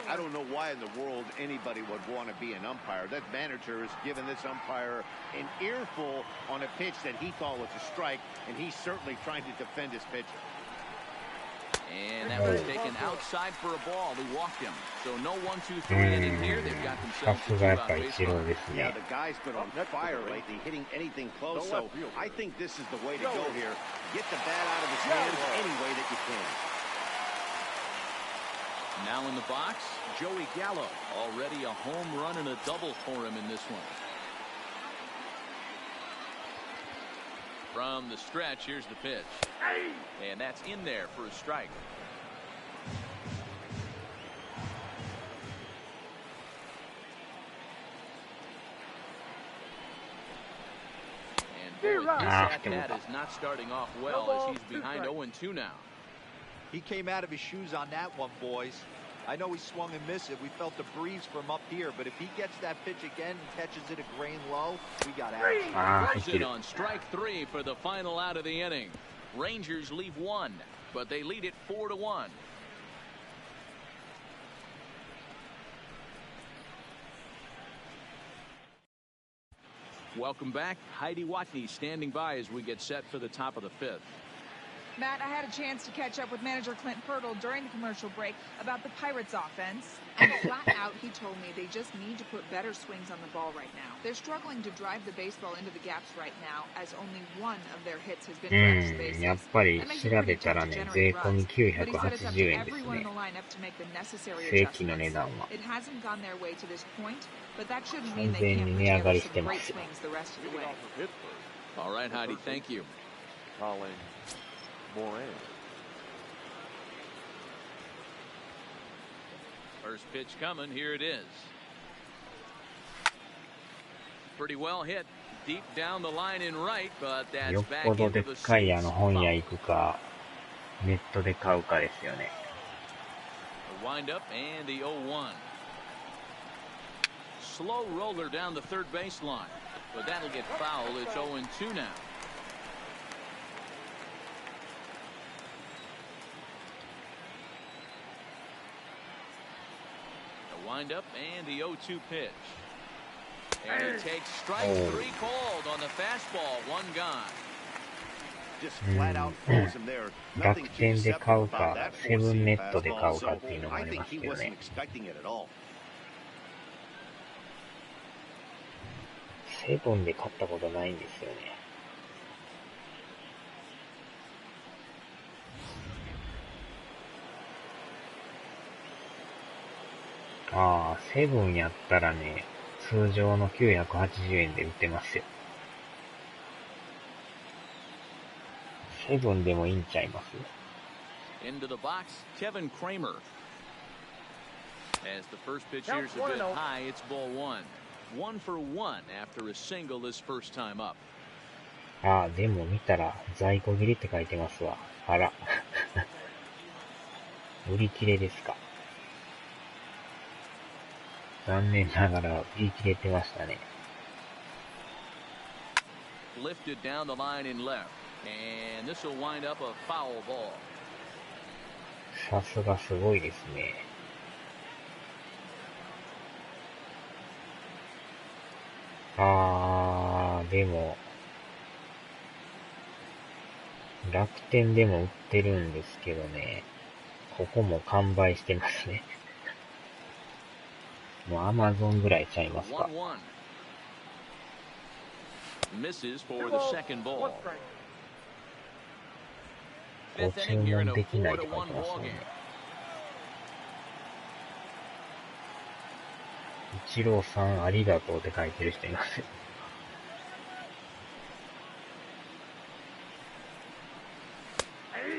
B: I don't know why in the world anybody would want to be an umpire. That manager has given this umpire an earful on a pitch that he thought was a strike, and he's certainly trying to defend his pitcher.
F: And that was taken outside for a ball. He walked him. So no 1-2-3 inning here. They've got themselves a two-out base runner.
B: Yeah, the guy's been on fire lately, hitting anything close. So I think this is the way to go here. Get the bat out of his hands any way that you can.
F: Now in the box, Joey Gallo. Already a home run and a double for him in this one. From the stretch, here's the pitch. And that's in there for a strike. And boy, this at-bat is not starting off well as he's behind 0-2 now.
E: He came out of his shoes on that one, boys. I know he swung and missed it. We felt the breeze from up here, but if he gets that pitch again and catches it a grain low, we got action.
F: Throws it on strike 3 for the final out of the inning. Rangers leave 1, but they lead it 4-1. Welcome back. Heidi Watney standing by as we get set for the top of the 5th.
G: Matt, I had a chance to catch up with manager Clint Pirtle during the commercial break about the Pirates offense. And flat out, he told me they just need to put better swings on the ball right now. They're struggling to drive the baseball into the gaps right now, as only one of their hits has been for extra bases.
D: やっぱり調べたらね、税込み980円ですね。正規の値段は。
G: It hasn't gone their way to this point, but that shouldn't
D: 完
G: mean they
D: 全
G: can't
D: に値上が
G: retain
D: り
G: some
D: して
G: great
D: ます。
G: swings the rest of the way.
F: All right, Heidi, thank you.
C: Calling Moran.
F: First pitch coming. Here it is. Pretty well hit deep down the line in right, but
D: よ
F: that's
D: っ
F: back
D: ぽど
F: into
D: でっ
F: the
D: かい
F: seats.
D: 本屋行くか、ネットで買うかですよね。
F: The windup and the 0-1. Slow roller down the third baseline, but that'll get foul. It's 0-2 now. The windup and the 0-2 pitch. And he takes strike 3 called on the fastball. 1 gone.
B: Just flat out froze him there.
D: 楽
B: Nothing too
D: 天で
B: deceptive
D: 買う
B: about
D: か、
B: that
D: セブンネ
B: four-seam
D: ットで買
B: fastball.
D: うか
B: So
D: っていうのもあ
B: I
D: り
B: think
D: ます
B: he
D: けど
B: wasn't
D: ね。
B: expecting it at all.
D: セブンで買ったことないんですよね。ああ、セブンやったらね、通常の980円で売ってますよ。セブンでもいいんちゃいます？
F: Into the box, Kevin Kramer. As the first pitch here's a bit high, it's ball 1. 1 for 1 after a single this first time up.
D: ああ、でも見たら在庫切りって書いてますわ。あら。売り切れですか。残念ながら売り切れてましたね。
F: Lifted down the line in left. And this will wind up a foul ball.
D: さすがすごいですね。あー、でも、楽天でも売ってるんですけどね、ここも完売してますね。もうアマゾンぐらいちゃいますか。
F: Misses for the second ball.
D: ご注文できないって書いてますね。イチローさんありがとうって書いてる人いますよ。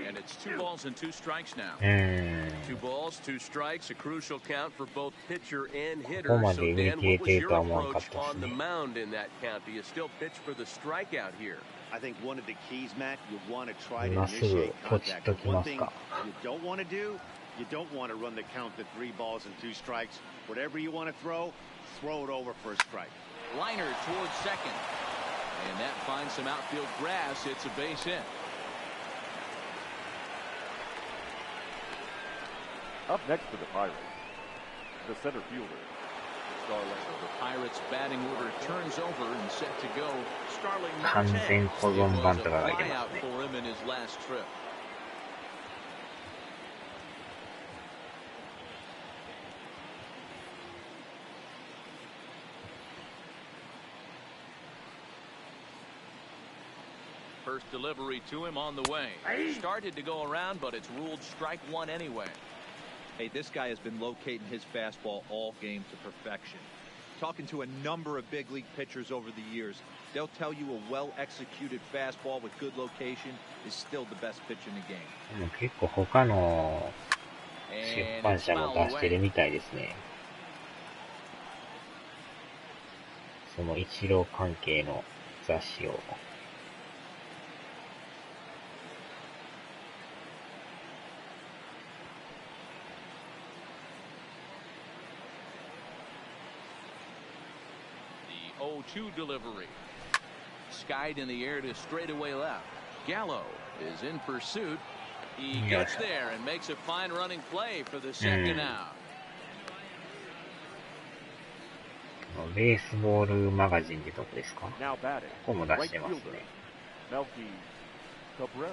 F: And it's 2 balls and 2 strikes now. 2 balls, 2 strikes, a crucial count for both pitcher and hitter. So Dan, what was your approach on the mound in that count? Do you still pitch for the strikeout here?
B: I think one of the keys, Matt, you want to try to initiate contact. One thing you don't want to do, you don't want to run the count to 3 balls and 2 strikes. Whatever you want to throw it over for a strike.
F: Liner towards second. And that finds some outfield grass. It's a base hit.
C: Up next for the Pirates, the center fielder, Starling.
F: The Pirates batting order turns over and set to go. Starling
D: 完全保存版とかが
F: Marte
D: 出て
F: was
D: ま
F: a
D: すね。
F: buyout for him in his last trip. First delivery to him on the way. Started to go around, but it's ruled strike one anyway.
E: Hey, this guy has been locating his fastball all game to perfection. Talking to a number of big league pitchers over the years, they'll tell you a well-executed fastball with good location is still the best pitch in the game.
D: でも結構他の出版社も出してるみたいですね。そのイチロー関係の雑誌を。
F: 0-2 delivery. Skied in the air to straightaway left. Gallo is in pursuit. He gets there and makes a fine running play for the second out.
D: ベースボールマガジンってとこですか？
C: Now batting,
D: ここも出
C: right
D: してますね。
C: fielder, Melky Cabrera.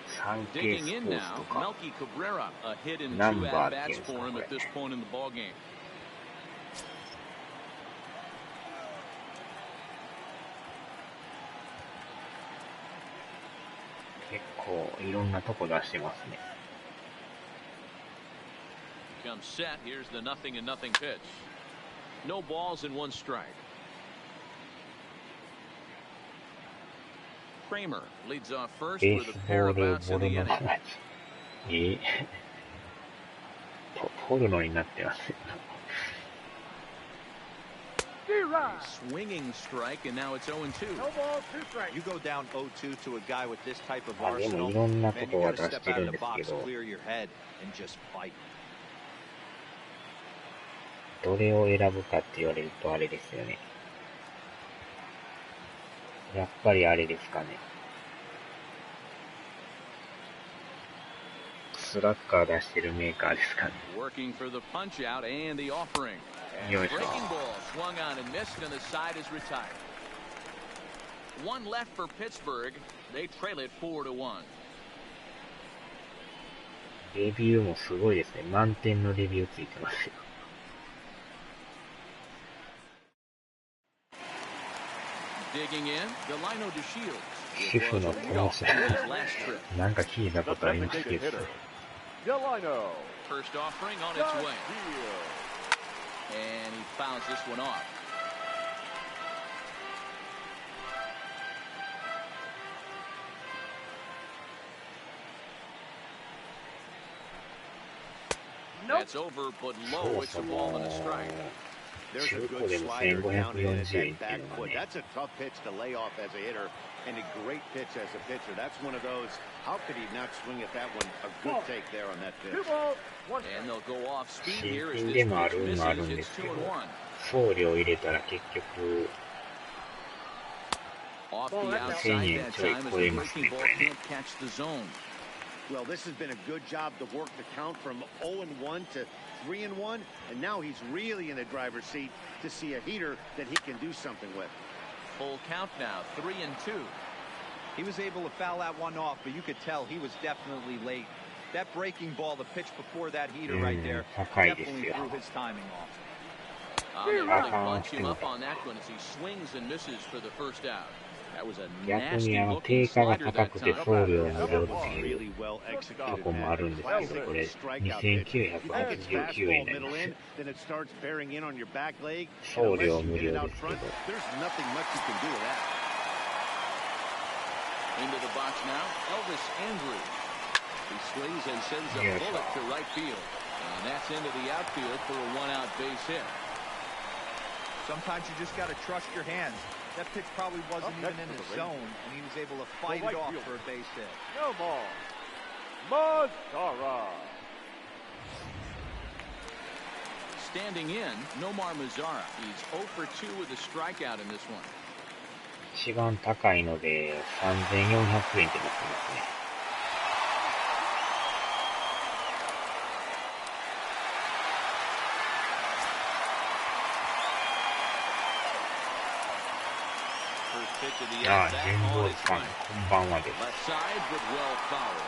D: サンケイ
F: Digging
D: ス
F: in
D: ポー
F: now,
D: ツとか。
F: Melky Cabrera, a hit in 2
D: Number
F: at-bats
D: ってい
F: for
D: うん
F: him
D: です
F: at
D: か、これ。
F: this point in the ball game.
D: 結構いろんなとこ出してますね。
F: Comes set. Here's the 0-0 pitch. No balls and 1 strike. Kramer leads off first
D: ベー
F: with
D: ス
F: a
D: ボ
F: pair
D: ー
F: of
D: ル
F: outs
D: ボ
F: in
D: ル
F: the
D: の
F: inning.
D: マガジン。ポルノになってます。
F: Swinging strike, and now it's 0-2.
I: No ball, 2 strikes.
E: You go down 0-2 to a guy with this type of
D: あ、でも
E: arsenal,
D: いろんな
E: man,
D: と
E: you
D: こは
E: got to
D: 出し
E: step
D: て
E: out
D: る
E: of
D: ん
E: the
D: ですけ
E: box,
D: ど、
E: clear your head, and just fight.
D: どれを選ぶかって言われるとあれですよね。やっぱりあれですかね。スラッガー出してるメーカーですかね。
F: Working for the punch out and the offering. And
D: よいしょ。
F: breaking ball swung on and missed, and the side is retired. 1 left for Pittsburgh. They trail it 4-1.
D: レビューもすごいですね。満点のレビューついてますよ。
F: Digging in, Delino DeShields.
D: 主婦の友さ
F: His last trip.
D: ん。なんか聞いたことありますけど。
C: Delino.
F: First offering on its way. And he fouls this one off. That's over, but low. It's a ball and a strike.
B: There's a
D: 中
B: good
D: 古でも
B: slider down in at
D: 1540円
B: that
D: っていう
B: back
D: のが
B: foot.
D: ね。
B: That's a tough pitch to lay off as a hitter, and a great pitch as a pitcher. That's one of those. How could he not swing at that one? A good take there on that
I: 2
B: pitch.
I: balls, 1
F: And
I: strike.
F: they'll go off speed
D: 新
F: here as
D: 品
F: this
D: でもあ
F: pitch
D: るんはある
F: misses.
D: んで
F: It's
D: すけど、
F: 2-1.
D: 送料入れたら結局、
F: Off the
I: Ball, that's out.
F: outside
D: 1000円
F: that
D: ちょい
F: time as
D: 超
F: the
D: えますね、
F: breaking
D: こ
F: ball
D: れね。
F: can't catch the zone.
B: Well, this has been a good job to work the count from 0-1 to 3-1, and now he's really in the driver's seat to see a heater that he can do something with.
F: Full count now, 3-2.
E: He was able to foul that one off, but you could tell he was definitely late. That breaking ball, the pitch before that heater right there,
D: 高いです
E: definitely
D: よ。
E: threw his timing off.
F: They really bunch him up on that one as he swings and misses for the first out. That was a
D: 逆に
F: nasty
D: 定
F: looking
D: 価が
F: slider
D: 高
F: that
D: くて
F: time.
D: 送料無料っていう
B: Really well
D: と
B: executed,
D: こもあ
B: man.
D: るんですけど、これ
B: Strikeout pitch. If you get
D: 2989 円になり
B: fastball
D: ま
B: middle
D: す
B: in, then it starts bearing in on your back leg.
D: 送
B: Unless
D: 料
B: you
D: 無
B: hit it
D: 料
B: out
D: ですけ
B: front,
D: ど、
B: there's nothing much you can do with that.
F: Into the box now, Elvis Andrews. He swings and sends a
D: Yes.
F: bullet to right field. And that's into the outfield for a 1-out base hit.
E: Sometimes you just got to trust your hands. That pitch probably wasn't
C: Up
E: even
C: next
E: in
C: for
E: the
C: the
E: zone, and he was able to fight
C: right
E: it off
C: fielder.
E: for a base hit.
C: No ball. Mazzara.
F: Standing in, Nomar Mazara. He's 0 for 2 with a strikeout in this one.
D: 一番高いので3400円ってなってますね。
F: pitch of the
D: ああ、
F: at
D: 全
F: bat
D: ボー
F: on
D: ル
F: its
D: さん、
F: way.
D: こんばんはです。
F: Left side, but well fouled.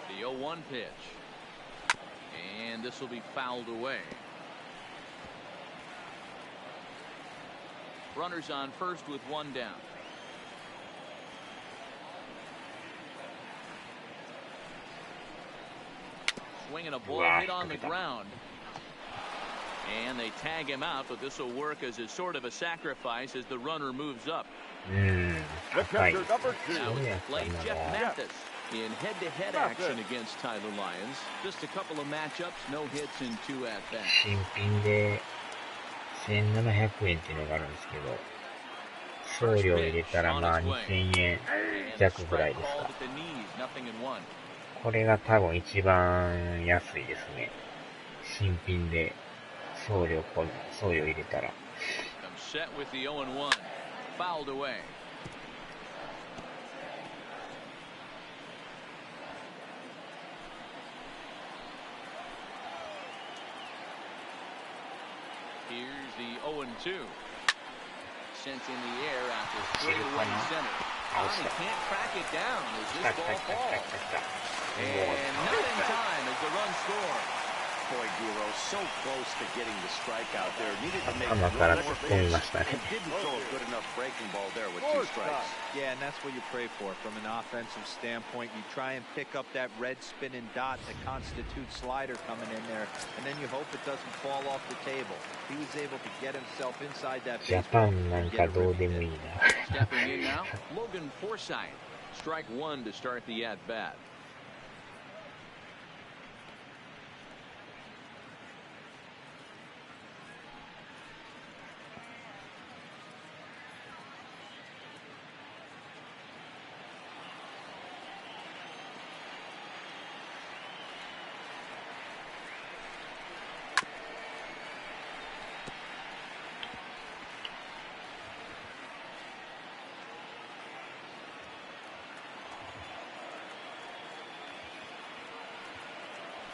F: The 0-1 pitch. And this will be fouled away. Runners on first with one down. Swinging a ball hit on the ground. And they tag him out, but this will work as a sort of a sacrifice as the runner moves up.
C: The catcher, number 2.
F: Now it's played Jeff Mathis in head-to-head action against Tyler Lyons. Just a couple of matchups, no hits in 2 at-bats.
D: 新品で1700円っていうのがあるんですけど、送料入れたらまあ2000円弱ぐらいですか。これが多分一番安いですね。新品で送料入れたら。
F: Set with the 0-1, fouled away. Here's the 0-2. Sent in the air after straightaway center. He can't track it down as this ball falls. And not in time as the run scores.
B: Boy, Giro, so close to getting the strikeout there. Needed to make
D: 頭から突っ込みましたね。
B: and didn't throw a good enough breaking ball there with 2 strikes.
E: Yeah, and that's what you pray for from an offensive standpoint. You try and pick up that red spinning dot that constitutes slider coming in there, and then you hope it doesn't fall off the table. He was able to get himself inside that
D: ジャ
E: baseball
D: パンなんかどうでもいいな。
F: Stepping in now, Logan Forsythe. Strike 1 to start the at-bat.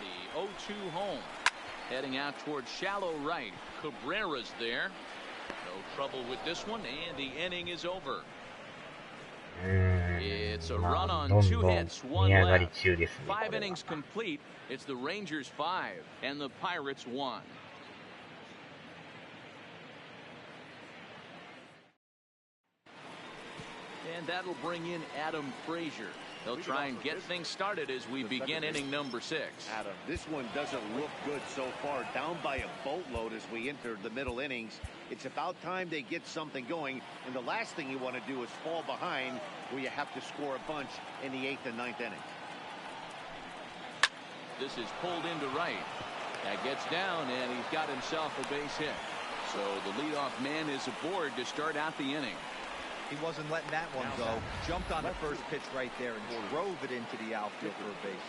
F: The 0-2 home. Heading out towards shallow right. Cabrera's there. No trouble with this one, and the inning is over. It's a run on 2 hits, 1 left. 5 innings complete. It's the Rangers 5 and the Pirates 1. And that'll bring in Adam Frazier. They'll try and get things started as we begin inning number 6.
B: Adam, this one doesn't look good so far. Down by a boatload as we enter the middle innings. It's about time they get something going. And the last thing you want to do is fall behind where you have to score a bunch in the 8th and 9th innings.
F: This is pulled into right. That gets down, and he's got himself a base hit. So the leadoff man is aboard to start out the inning.
E: He wasn't letting that one go. Jumped on the first pitch right there and drove it into the outfield for a base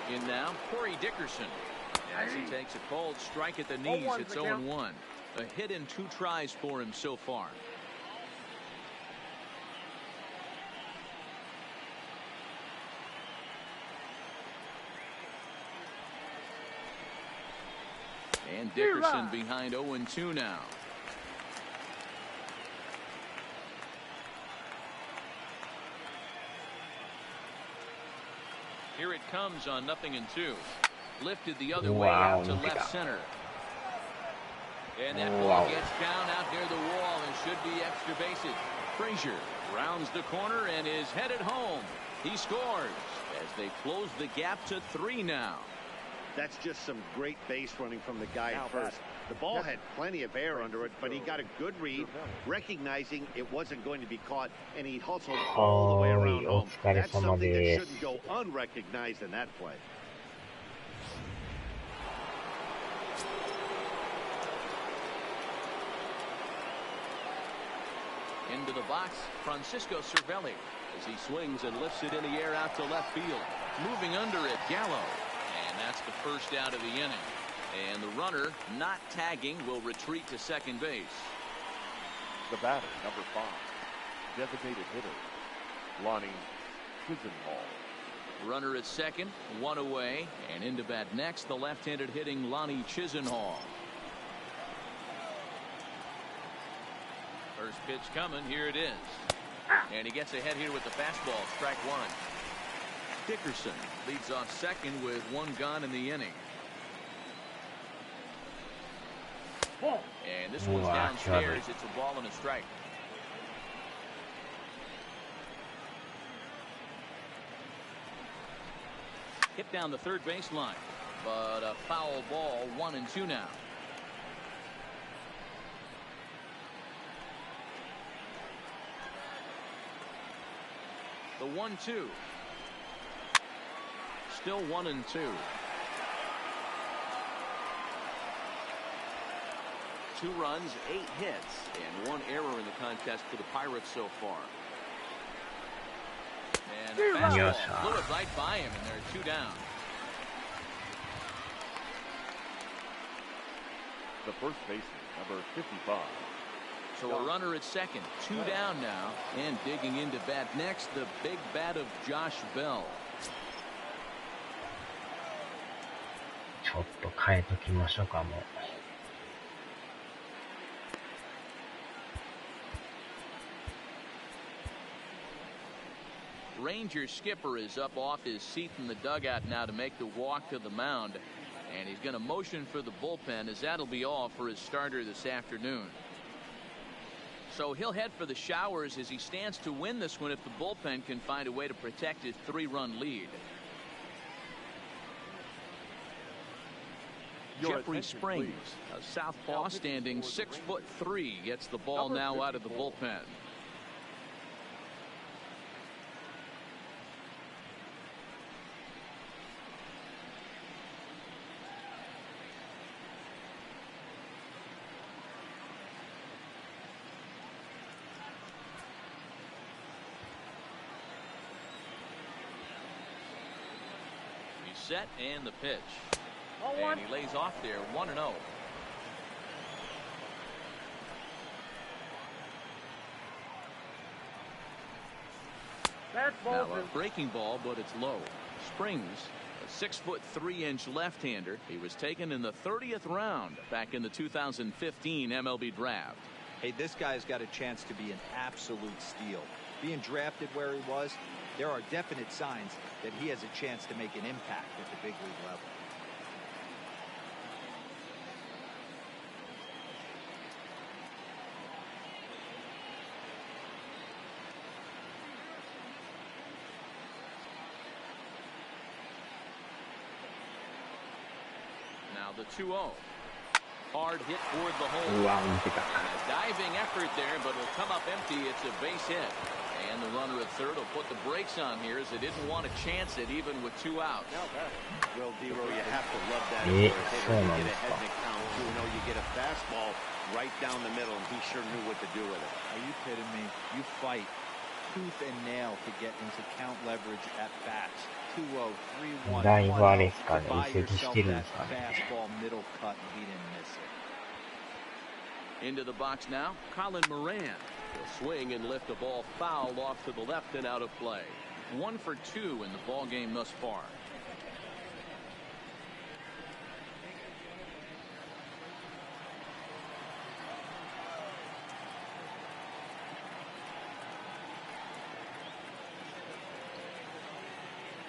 F: hit. In now, Corey Dickerson. As he takes a cold strike at the knees, it's 0-1. A hit in 2 tries for him so far. And Dickerson behind 0-2 now. Here it comes on 0-2. Lifted the other way out to left center. And that ball gets down out near the wall and should be extra bases. Frazier rounds the corner and is headed home. He scores as they close the gap to 3 now.
B: That's just some great base running from the guy at first. The ball had plenty of air under it, but he got a good read, recognizing it wasn't going to be caught, and he hustled all the way around home. That's something that shouldn't go unrecognized in that play.
F: Into the box, Francisco Cervelli as he swings and lifts it in the air out to left field. Moving under it, Gallo. And that's the first out of the inning. And the runner not tagging will retreat to second base.
C: The batter, number 5, designated hitter, Lonnie Chisenhall.
F: Runner at second, 1 away, and into bat next, the left-handed hitting Lonnie Chisenhall. First pitch coming, here it is. And he gets ahead here with the fastball, strike 1. Dickerson leads off second with 1 gone in the inning. And this one's downstairs. It's a ball and a strike. Hit down the third baseline, but a foul ball, 1-2 now. The 1-2. Still 1-2. 2 runs, 8 hits, and 1 error in the contest for the Pirates so far. And the fastball flew it right by him, and they're 2 down.
C: The first baseman, number 55.
F: So a runner at second, 2 down now, and digging into bat next, the big bat of Josh Bell.
D: ちょっと変えときましょうかもう。
F: Ranger skipper is up off his seat in the dugout now to make the walk to the mound, and he's going to motion for the bullpen, as that'll be all for his starter this afternoon. So he'll head for the showers as he stands to win this one if the bullpen can find a way to protect his 3-run lead. Jeffrey Springs, a southpaw standing 6'3", gets the ball now out of the bullpen. Set and the pitch. And he lays off there, 1-0. Now a breaking ball, but it's low. Springs, a 6'3" left-hander. He was taken in the 30th round back in the 2015 MLB draft.
E: Hey, this guy's got a chance to be an absolute steal. Being drafted where he was, there are definite signs that he has a chance to make an impact at the big league level.
F: Now the 2-0. Hard hit toward the hole. A diving effort there, but it'll come up empty. It's a base hit. And the runner at third will put the brakes on here as they didn't want to chance it even with 2 outs.
B: Well, D-Row, you have to love that. You get ahead in the count. You get a fastball right down the middle, and he sure knew what to do with it.
E: Are you kidding me? You fight tooth and nail to get into count leverage at bats. 2-0, 3-1.
D: だいぶあれですかね、移籍してるんですかね。
E: Fastball middle cut, and he didn't miss it.
F: Into the box now, Colin Moran. He'll swing and lift a ball foul off to the left and out of play. 1 for 2 in the ball game thus far.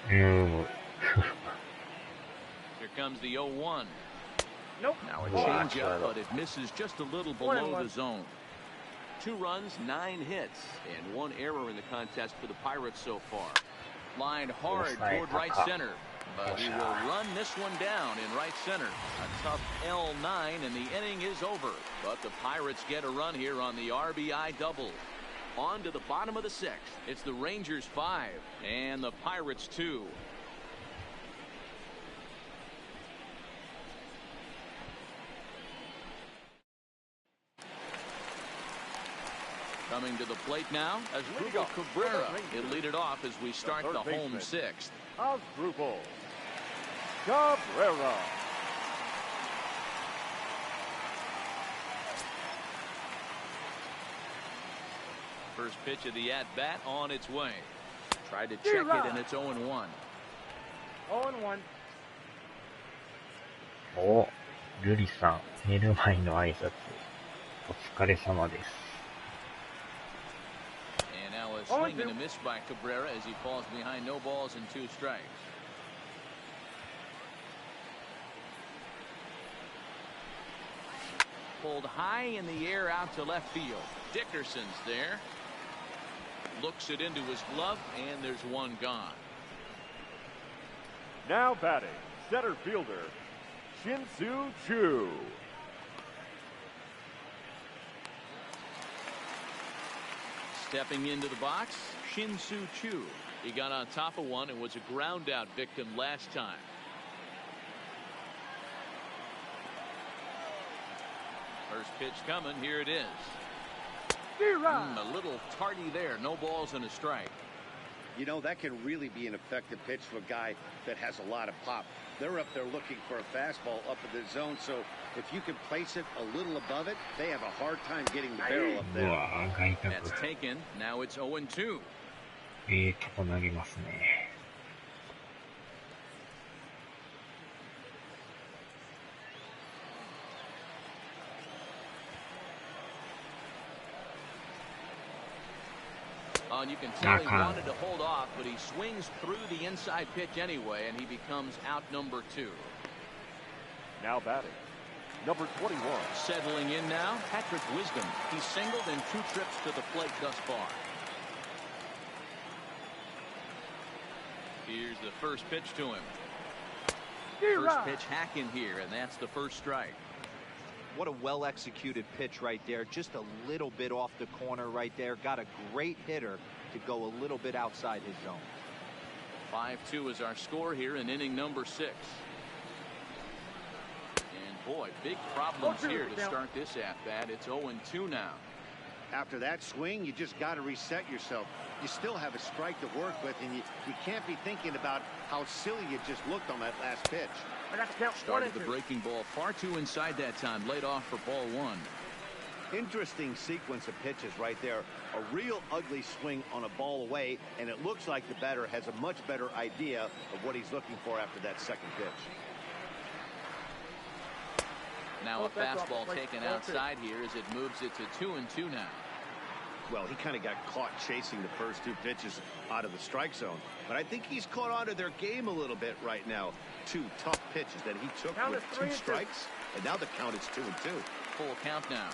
F: Here comes the 0-1.
I: Nope.
F: Now a changeup, but it misses just a little below the zone. 2 runs, 9 hits, and 1 error in the contest for the Pirates so far. Lined hard toward right center, but he will run this one down in right center. A tough L9, and the inning is over. But the Pirates get a run here on the RBI double. On to the bottom of the 6th. It's the Rangers 5 and the Pirates 2. Coming to the plate now as Asdrubal Cabrera. He'll lead it off as we start the home 6th.
C: Asdrubal Cabrera.
F: First pitch of the at-bat on its way. Tried to check it, and it's 0-1.
I: 0-1.
D: お、ルリさん、寝る前の挨拶、お疲れ様です。
F: And now a swing and a miss by Cabrera as he falls behind no balls and 2 strikes. Pulled high in the air out to left field. Dickerson's there. Looks it into his glove, and there's 1 gone.
C: Now batting, center fielder, Shin-Soo Choo.
F: Stepping into the box, Shin-Soo Choo. He got on top of one and was a ground out victim last time. First pitch coming, here it is. A little tardy there, no balls and a strike.
B: You know, that can really be an effective pitch for a guy that has a lot of pop. They're up there looking for a fastball up in the zone, so if you can place it a little above it, they have a hard time getting the barrel up there.
F: That's taken. Now it's 0-2.
D: とこ投げますね。
F: And you can tell he wanted to hold off, but he swings through the inside pitch anyway, and he becomes out number 2.
C: Now batting, number 21.
F: Settling in now, Patrick Wisdom. He singled in 2 trips to the plate thus far. Here's the first pitch to him. First pitch hack in here, and that's the first strike.
E: What a well-executed pitch right there. Just a little bit off the corner right there. Got a great hitter to go a little bit outside his zone.
F: 5-2 is our score here in inning number 6. And boy, big problems here to start this at-bat. It's 0-2 now.
B: After that swing, you just got to reset yourself. You still have a strike to work with, and you can't be thinking about how silly you just looked on that last pitch.
F: Started the breaking ball far too inside that time. Laid off for ball 1.
B: Interesting sequence of pitches right there. A real ugly swing on a ball away, and it looks like the batter has a much better idea of what he's looking for after that second pitch.
F: Now a fastball taken outside here as it moves it to 2-2 now.
B: Well, he kind of got caught chasing the first 2 pitches out of the strike zone. But I think he's caught on to their game a little bit right now. 2 tough pitches that he took with 2 strikes. And now the count is 2-2.
F: Full count now.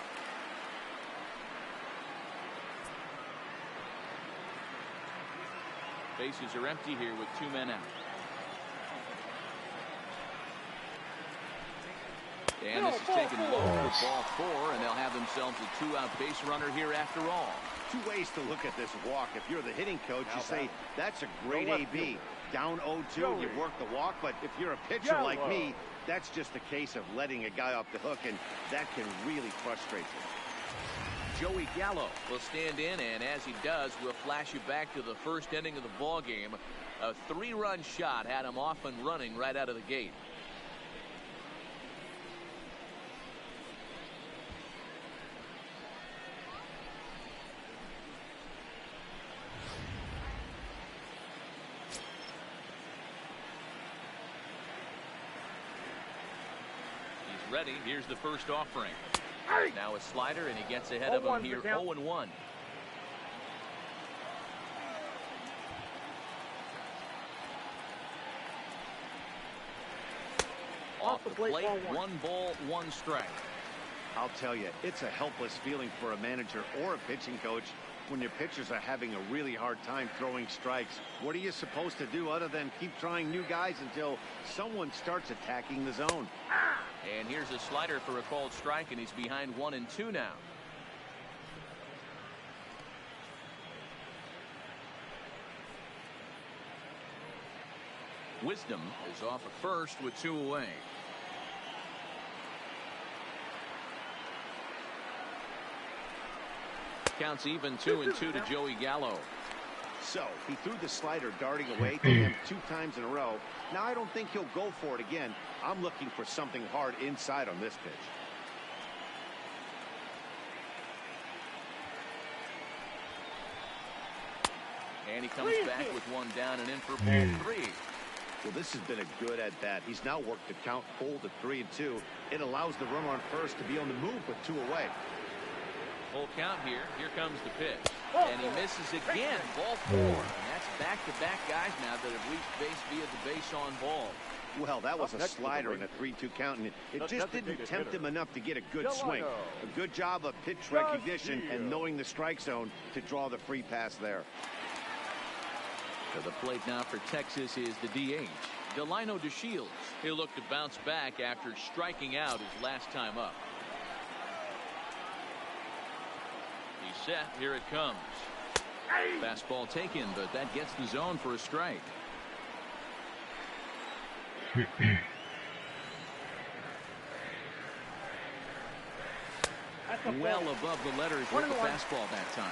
F: Bases are empty here with 2 men out. And this is taken low for ball 4, and they'll have themselves a 2-out base runner here after all.
B: 2 ways to look at this walk. If you're the hitting coach, you say, that's a great AB. Down 0-2, you work the walk. But if you're a pitcher like me, that's just a case of letting a guy off the hook, and that can really frustrate you.
F: Joey Gallo will stand in, and as he does, we'll flash you back to the first inning of the ball game. A 3-run shot had him off and running right out of the gate. Ready. Here's the first offering. Now a slider, and he gets ahead of him here. 0-1. Off the plate, 1 ball, 1 strike.
B: I'll tell you, it's a helpless feeling for a manager or a pitching coach when your pitchers are having a really hard time throwing strikes. What are you supposed to do other than keep trying new guys until someone starts attacking the zone?
F: And here's a slider for a called strike, and he's behind 1-2 now. Wisdom is off at first with 2 away. Counts even 2-2 to Joey Gallo.
B: So he threw the slider darting away to him 2 times in a row. Now I don't think he'll go for it again. I'm looking for something hard inside on this pitch.
F: And he comes back with one down and in for ball 3.
B: Well, this has been a good at-bat. He's now worked the count full to 3-2. It allows the runner on first to be on the move with 2 away.
F: Full count here. Here comes the pitch. And he misses again. Ball 4. And that's back-to-back guys now that have reached base via the base on ball.
B: Well, that was a slider in a 3-2 count, and it just didn't tempt him enough to get a good swing. A good job of pitch recognition and knowing the strike zone to draw the free pass there.
F: To the plate now for Texas is the DH, Delino DeShields. He'll look to bounce back after striking out his last time up. He's set. Here it comes. Fastball taken, but that gets the zone for a strike. Well above the letters with the fastball that time.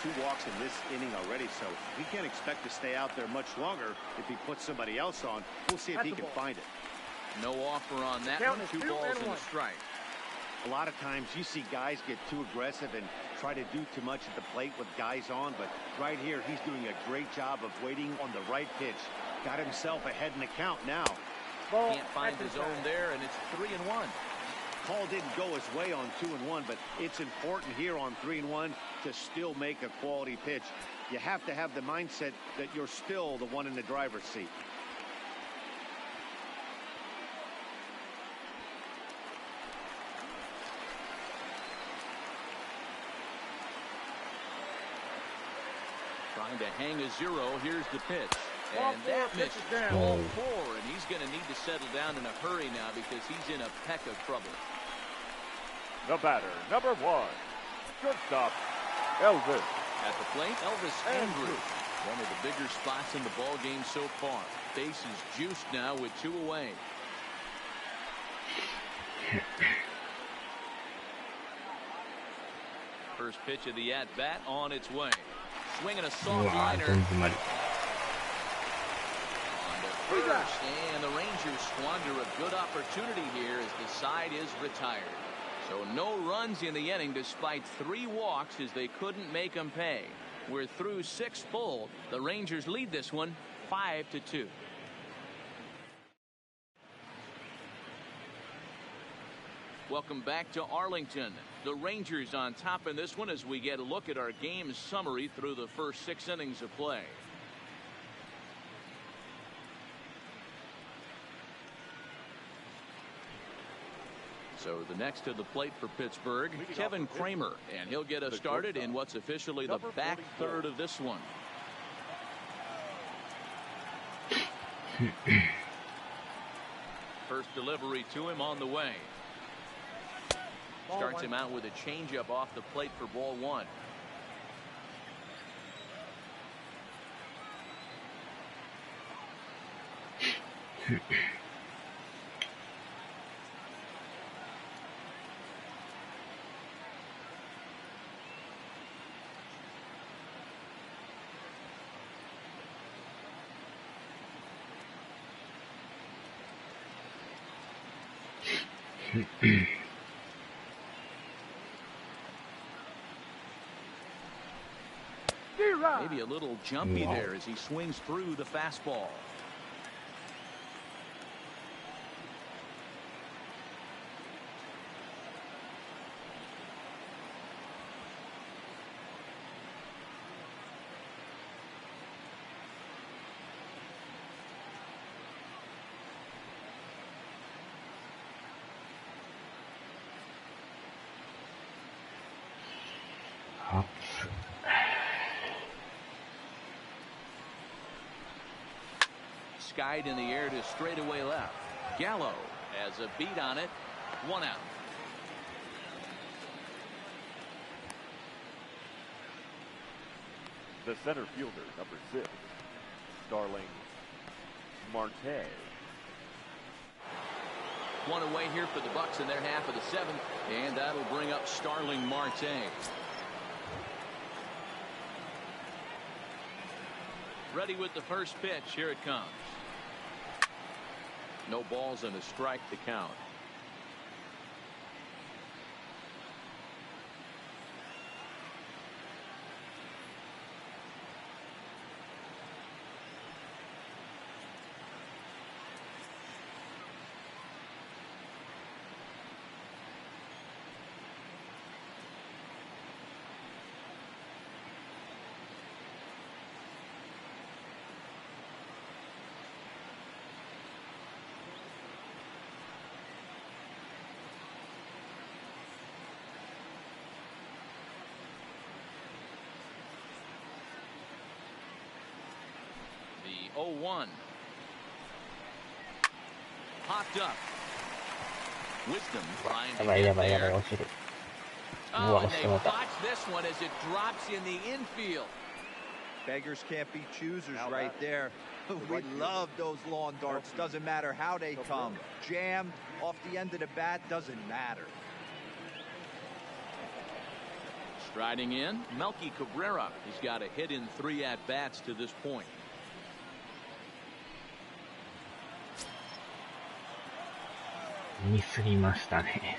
B: 2 walks in this inning already, so he can't expect to stay out there much longer if he puts somebody else on. We'll see if he can find it.
F: No offer on that one. 2 balls and a strike.
B: A lot of times you see guys get too aggressive and try to do too much at the plate with guys on, but right here he's doing a great job of waiting on the right pitch. Got himself ahead in the count now.
F: Can't find the zone there, and it's 3-1.
B: Call didn't go his way on 2-1, but it's important here on 3-1 to still make a quality pitch. You have to have the mindset that you're still the one in the driver's seat.
F: Trying to hang a 0. Here's the pitch. And that misses. Ball 4, and he's going to need to settle down in a hurry now because he's in a peck of trouble.
C: The batter, number 1, shortstop, Elvis.
F: At the plate, Elvis Andrews. One of the bigger spots in the ball game so far. Base is juiced now with 2 away. First pitch of the at-bat on its way. Swinging a soft liner. On to first, and the Rangers squander a good opportunity here as the side is retired. So no runs in the inning despite 3 walks as they couldn't make them pay. We're through 6 full. The Rangers lead this one 5-2. Welcome back to Arlington. The Rangers on top in this one as we get a look at our game summary through the first 6 innings of play. So the next to the plate for Pittsburgh, Kevin Kramer, and he'll get us started in what's officially the back third of this one. First delivery to him on the way. Starts him out with a changeup off the plate for ball 1. Maybe a little jumpy there as he swings through the fastball. Skied in the air to straightaway left. Gallo has a beat on it. 1 out.
C: The center fielder, number 6, Starling Marte.
F: 1 away here for the Bucks in their half of the 7th, and that'll bring up Starling Marte. Ready with the first pitch. Here it comes. No balls and a strike to count. 0-1. Popped up. Wisdom trying to get there. Oh, and they botch this one as it drops in the infield.
E: Beggars can't be choosers right there. We love those lawn darts. Doesn't matter how they come. Jammed off the end of the bat, doesn't matter.
F: Striding in, Melky Cabrera. He's got a hit in 3 at-bats to this point.
D: Missedましたね。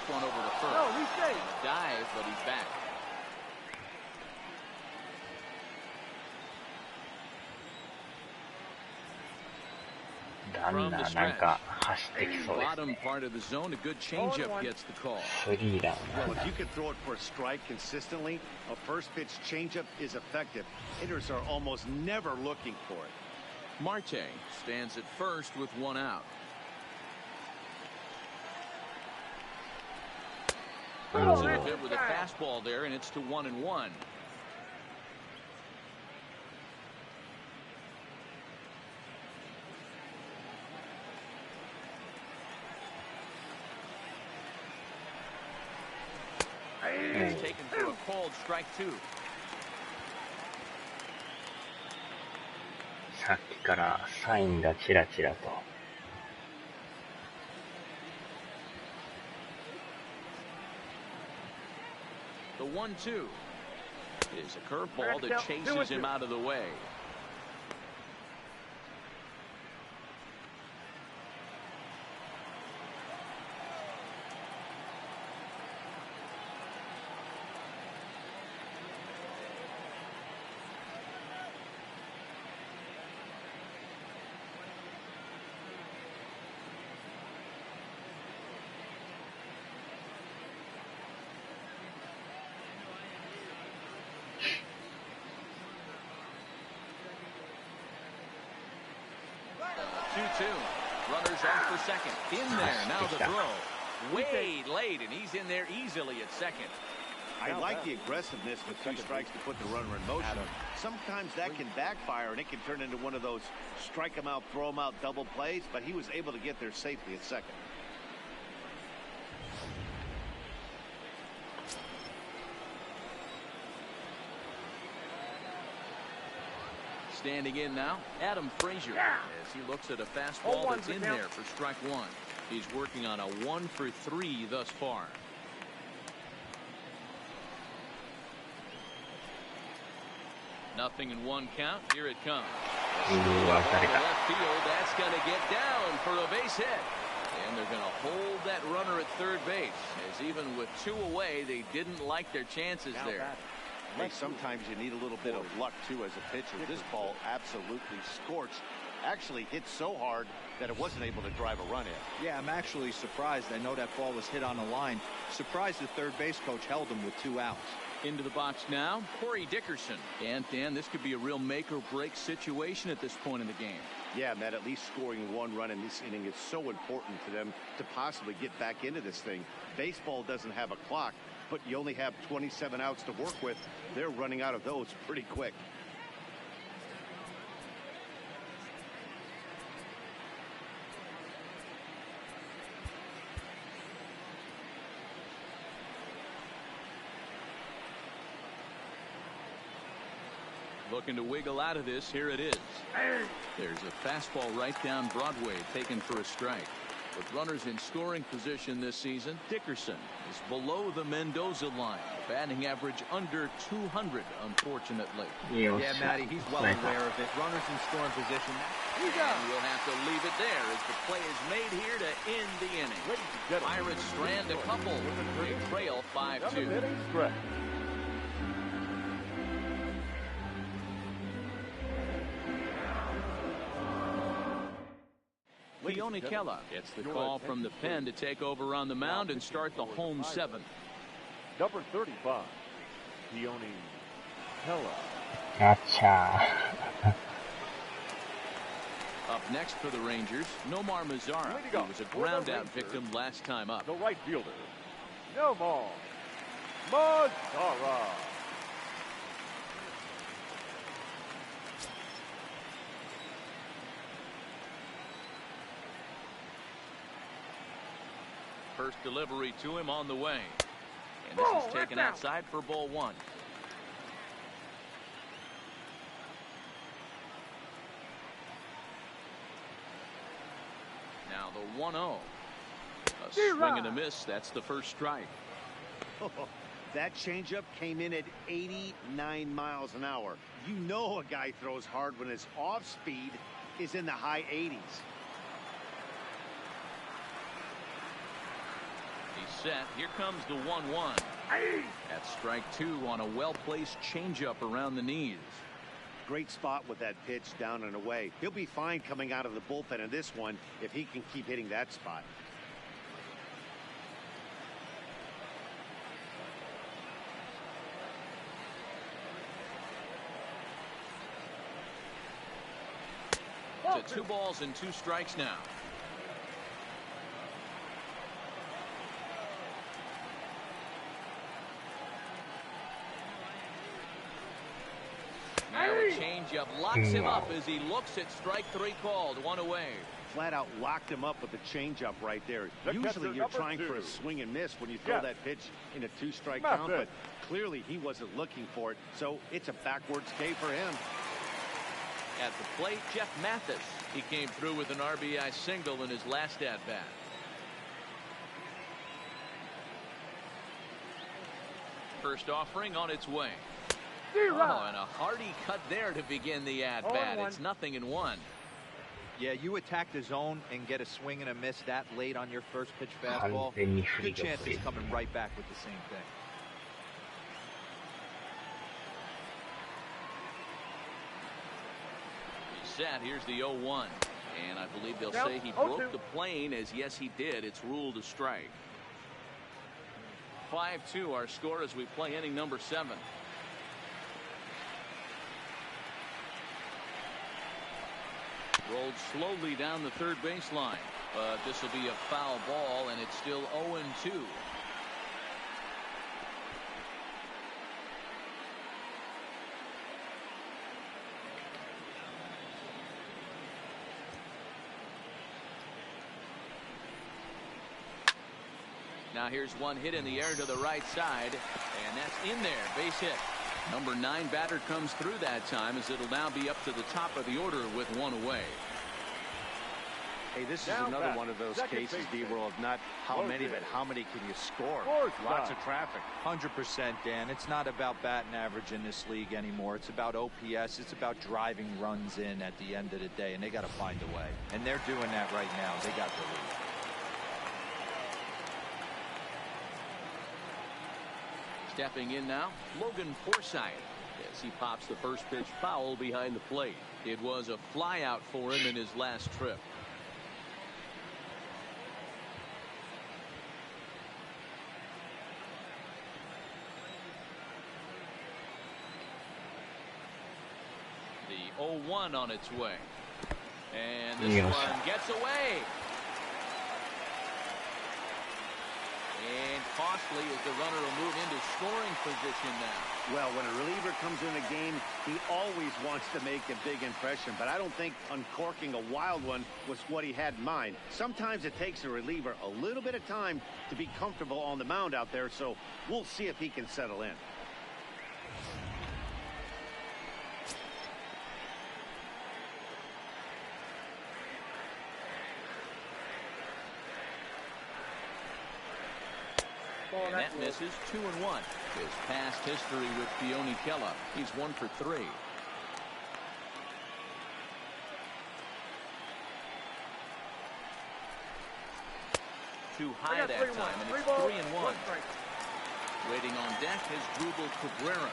F: One over the first.
I: No, he's safe.
F: Dive, but he's back. From the stretch. Bottom part of the zone, a good changeup gets the call.
B: Well, if you can throw it for a strike consistently, a first pitch changeup is effective. Hitters are almost never looking for it.
F: Marte stands at first with 1 out. It's a bit with a fastball there, and it's to 1-1. He's taken for a called strike 2.
D: さっきからサインがチラチラと。
F: The 1-2 is a curveball that chases him out of the way. Runners on for second. In there. Now the throw. Way late, and he's in there easily at second.
B: I like the aggressiveness with 2 strikes to put the runner in motion. Sometimes that can backfire, and it can turn into one of those strike him out, throw him out double plays, but he was able to get there safely at second.
F: Standing in now, Adam Frazier, as he looks at a fastball that's in there for strike 1. He's working on a 1 for 3 thus far. Nothing in 1 count. Here it comes. Left field, that's going to get down for a base hit. And they're going to hold that runner at third base, as even with 2 away, they didn't like their chances there.
B: Hey, sometimes you need a little bit of luck, too, as a pitcher. This ball absolutely scorched. Actually hit so hard that it wasn't able to drive a run in.
E: Yeah, I'm actually surprised. I know that ball was hit on the line. Surprised the third base coach held him with 2 outs.
F: Into the box now, Corey Dickerson. And, Dan, this could be a real make-or-break situation at this point in the game.
B: Yeah, Matt, at least scoring 1 run in this inning is so important to them to possibly get back into this thing. Baseball doesn't have a clock, but you only have 27 outs to work with. They're running out of those pretty quick.
F: Looking to wiggle out of this. Here it is. There's a fastball right down Broadway, taken for a strike. With runners in scoring position this season, Dickerson is below the Mendoza line. Batting average under 200, unfortunately.
E: Yeah, Matty, he's well aware of it. Runners in scoring position.
F: And we'll have to leave it there as the play is made here to end the inning. Pirates strand a couple. They trail 5-2. Leone Kella gets the call from the pen to take over on the mound and start the home 7th.
C: Number 35, Leone Kella.
D: Gotcha.
F: Up next for the Rangers, Nomar Mazara, who was a ground-out victim last time up.
C: The right fielder, No ball. Mazara.
F: First delivery to him on the way. And this is taken outside for ball one. Now the 1-0. A swing and a miss. That's the first strike.
B: That changeup came in at 89 miles an hour. You know a guy throws hard when his off speed is in the high 80s.
F: He's set. Here comes the 1-1. That's strike two on a well-placed changeup around the knees.
B: Great spot with that pitch down and away. He'll be fine coming out of the bullpen in this one if he can keep hitting that spot.
F: To 2 balls and 2 strikes now. Now a changeup locks him up as he looks at strike 3 called. 1 away.
B: Flat out locked him up with the changeup right there. Usually you're trying for a swing and miss when you throw that pitch in a 2-strike count, but clearly he wasn't looking for it, so it's a backwards K for him.
F: At the plate, Jeff Mathis. He came through with an RBI single in his last at-bat. First offering on its way. Oh, and a hearty cut there to begin the at-bat. It's 0-1.
E: Yeah, you attack the zone and get a swing and a miss that late on your first pitch fastball. Good chance he's coming right back with the same thing.
F: Set. Here's the 0-1. And I believe they'll say he broke the plane, as yes, he did. It's ruled a strike. 5-2 our score as we play inning number 7. Rolled slowly down the third baseline. But this will be a foul ball, and it's still 0-2. Now here's one hit in the air to the right side, and that's in there. Base hit. Number 9 batter comes through that time, as it'll now be up to the top of the order with 1 away.
B: Hey, this is another one of those cases, D-Roll, of not how many, but how many can you score? Lots of traffic.
E: 100%, Dan. It's not about batting average in this league anymore. It's about OPS. It's about driving runs in at the end of the day, and they got to find a way. And they're doing that right now. They got the lead.
F: Stepping in now, Logan Forsythe, as he pops the first pitch foul behind the plate. It was a flyout for him in his last trip. The 0-1 on its way. And this one gets away. And costly as the runner will move into scoring position now.
B: Well, when a reliever comes in a game, he always wants to make a big impression, but I don't think uncorking a wild one was what he had in mind. Sometimes it takes a reliever a little bit of time to be comfortable on the mound out there, so we'll see if he can settle in.
F: And that misses. 2-1. His past history with Fione Kella. He's 1 for 3. Too high that time, and it's 3-1. Waiting on deck is Drupal Cabrera.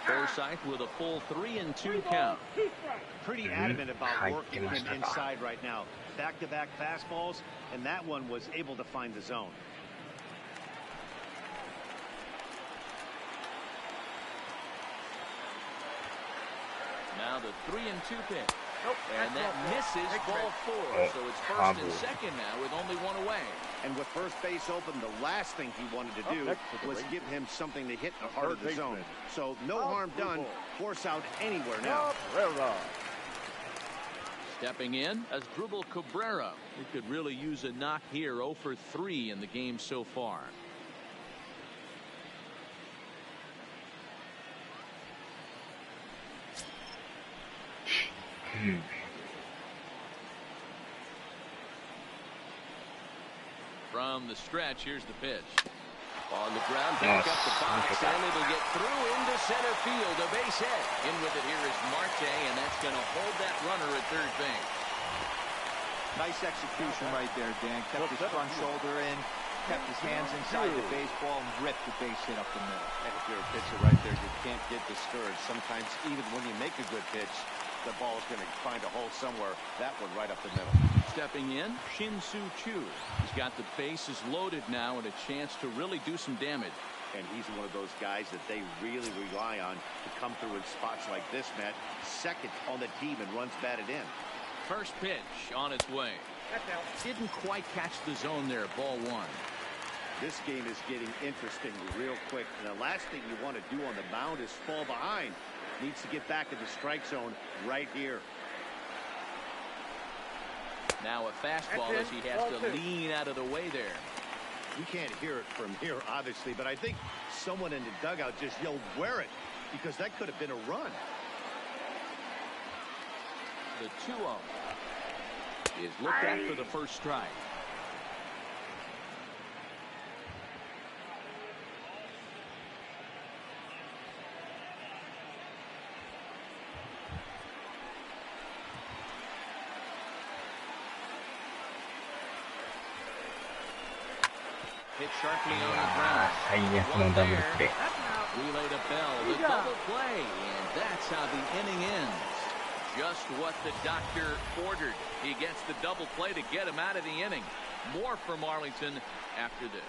F: Forsythe with a full 3-2 count.
B: Pretty adamant about working him inside right now. Back-to-back fastballs, and that one was able to find the zone.
F: Now the 3-2 pitch.
I: Nope,
F: And that misses ball 4. So it's first and second now with only one away.
B: And with first base open, the last thing he wanted to do was give him something to hit in the heart of the zone. So no harm done. Force out anywhere now.
F: Stepping in as Drupal Cabrera. He could really use a knock here. 0 for 3 in the game so far. From the stretch, here's the pitch. On the ground, back up the box, and it'll get through into center field. A base hit. In with it here is Marte, and that's going to hold that runner at third base.
E: Nice execution right there, Dan. Kept his front shoulder in, kept his hands inside the baseball, and ripped the base hit up the middle.
B: And if you're a pitcher right there, you can't get discouraged. Sometimes even when you make a good pitch, the ball's going to find a hole somewhere. That one right up the middle.
F: Stepping in, Shin-Soo Choo. He's got the bases loaded now and a chance to really do some damage.
B: And he's one of those guys that they really rely on to come through in spots like this, Matt. Second on the team and runs batted in.
F: First pitch on its way. Didn't quite catch the zone there. Ball 1.
B: This game is getting interesting real quick. And the last thing you want to do on the mound is fall behind. Needs to get back in the strike zone right here.
F: Now a fastball as he has to lean out of the way there.
B: We can't hear it from here, obviously, but I think someone in the dugout just yelled, "Wear it," because that could have been a run.
F: The 2-0 is looked at for the first strike. Hit sharply on the ground.
D: 最悪のダブルプレー。
F: We laid a bell, the double play, and that's how the inning ends. Just what the doctor ordered. He gets the double play to get him out of the inning. More from Arlington after this.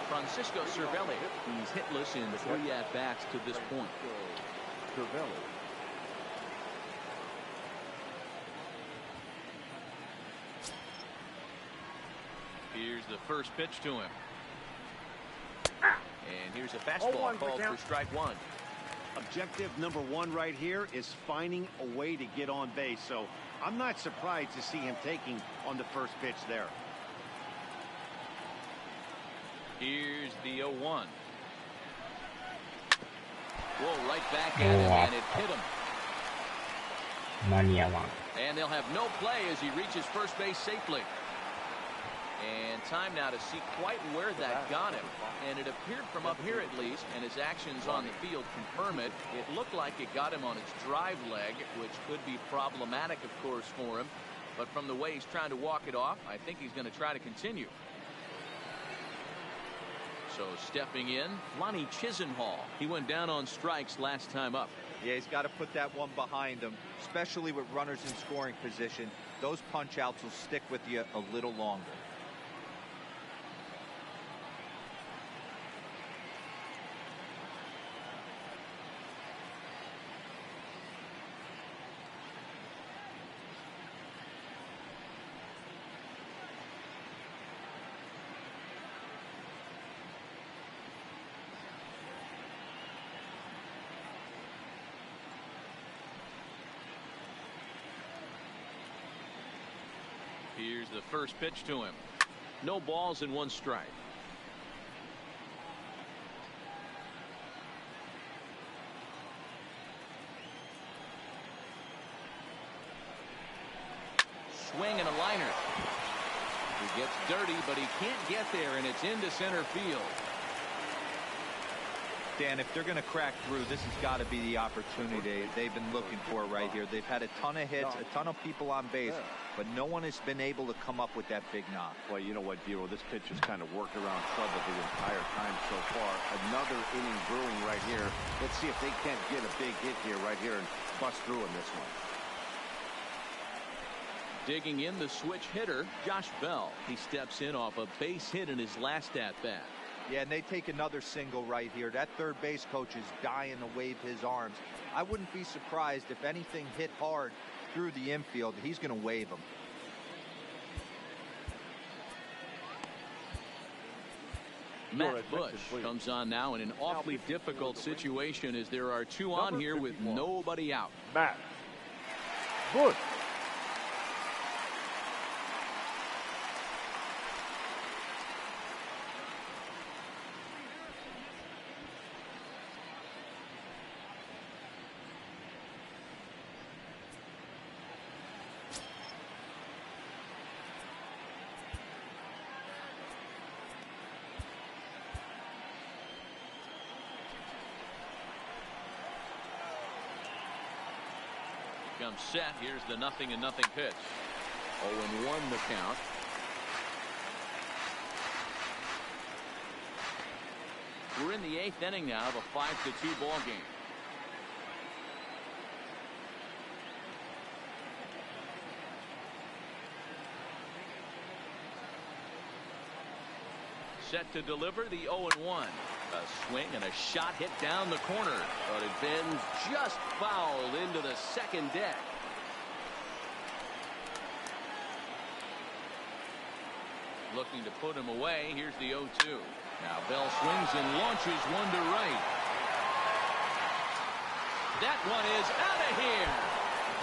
F: Francisco Cervelli. He's hitless in 3 at-bats to this point.
C: Cervelli.
F: Here's the first pitch to him. And here's a fastball called for strike 1.
B: Objective number 1 right here is finding a way to get on base. So I'm not surprised to see him taking on the first pitch there.
F: Here's the 0-1. Whoa, right back at him, and it hit him. And they'll have no play as he reaches first base safely. And time now to see quite where that got him. And it appeared from up here at least, and his actions on the field confirm it. It looked like it got him on his drive leg, which could be problematic, of course, for him. But from the way he's trying to walk it off, I think he's going to try to continue. So stepping in, Lonnie Chisenhall. He went down on strikes last time up.
E: Yeah, he's got to put that one behind him, especially with runners in scoring position. Those punch outs will stick with you a little longer.
F: Here's the first pitch to him. No balls and 1 strike. Swing and a liner. He gets dirty, but he can't get there, and it's into center field.
E: Dan, if they're going to crack through, this has got to be the opportunity they've been looking for right here. They've had a ton of hits, a ton of people on base, but no one has been able to come up with that big knock.
B: Well, you know what, Dero, this pitch has kind of worked around trouble the entire time so far. Another inning brewing right here. Let's see if they can't get a big hit here right here and bust through in this one.
F: Digging in the switch hitter, Josh Bell. He steps in off a base hit in his last at-bat.
E: Yeah, and they take another single right here. That third base coach is dying to wave his arms. I wouldn't be surprised if anything hit hard through the infield. He's going to wave them.
F: Matt Bush comes on now in an awfully difficult situation as there are two on here with nobody out.
C: Matt Bush.
F: Comes set. Here's the 0-0 pitch. 0-1 the count. We're in the 8th inning now of a 5-2 ball game. Set to deliver the 0-1. A swing and a shot hit down the corner, but it bends just foul into the second deck. Looking to put him away. Here's the 0-2. Now Bell swings and launches one to right. That one is out of here.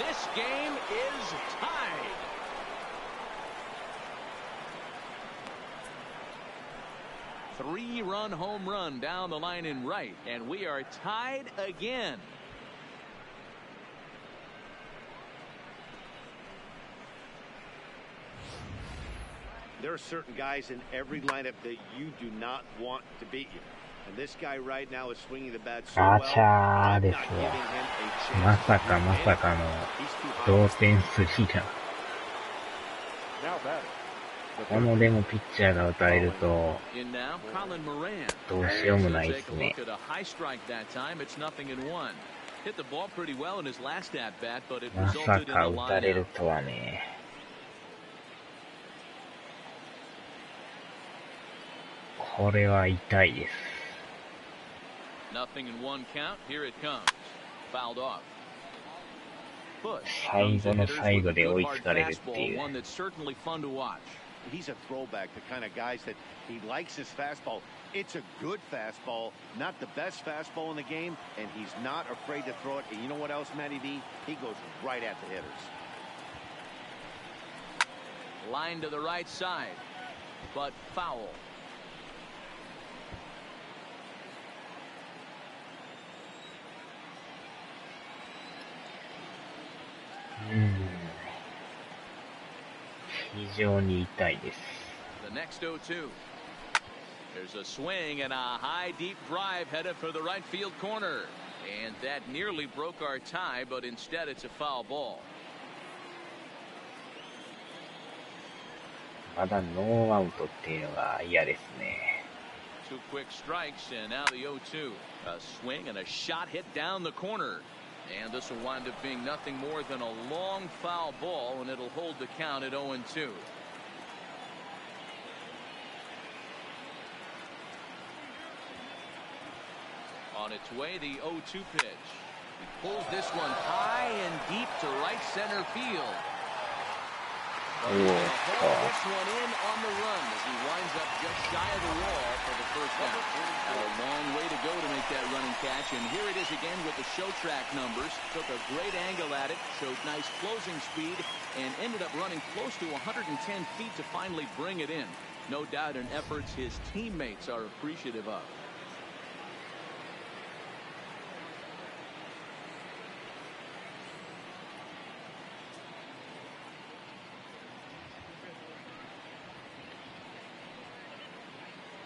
F: This game is tied. Three-run home run down the line in right, and we are tied again.
B: There are certain guys in every lineup that you do not want to beat you. And this guy right now is swinging the bat so well.
D: ガチャーですわ。まさかまさかの同点スリーラン。このでもピッチャーが打たれるとどうしようもないですね。まさか打たれるとはね。これは痛いです。最後の最後で追いつかれるっていう。
B: He's a throwback, the kind of guys that he likes his fastball. It's a good fastball, not the best fastball in the game, and he's not afraid to throw it. And you know what else, Matty V? He goes right at the hitters.
F: Line to the right side, but foul.
D: 非常に痛いです。
F: The next 0-2. There's a swing and a high deep drive headed for the right field corner, and that nearly broke our tie, but instead it's a foul ball.
D: まだノーアウトっていうのが嫌ですね。
F: Two quick strikes and now the 0-2. A swing and a shot hit down the corner. And this will wind up being nothing more than a long foul ball, and it'll hold the count at 0-2. On its way, the 0-2 pitch. He pulls this one high and deep to right center field. But he's going to hold this one in on the run as he winds up just shy of the wall for the first down. Had a long way to go to make that running catch, and here it is again with the show track numbers. Took a great angle at it, showed nice closing speed, and ended up running close to 110 feet to finally bring it in. No doubt an effort his teammates are appreciative of.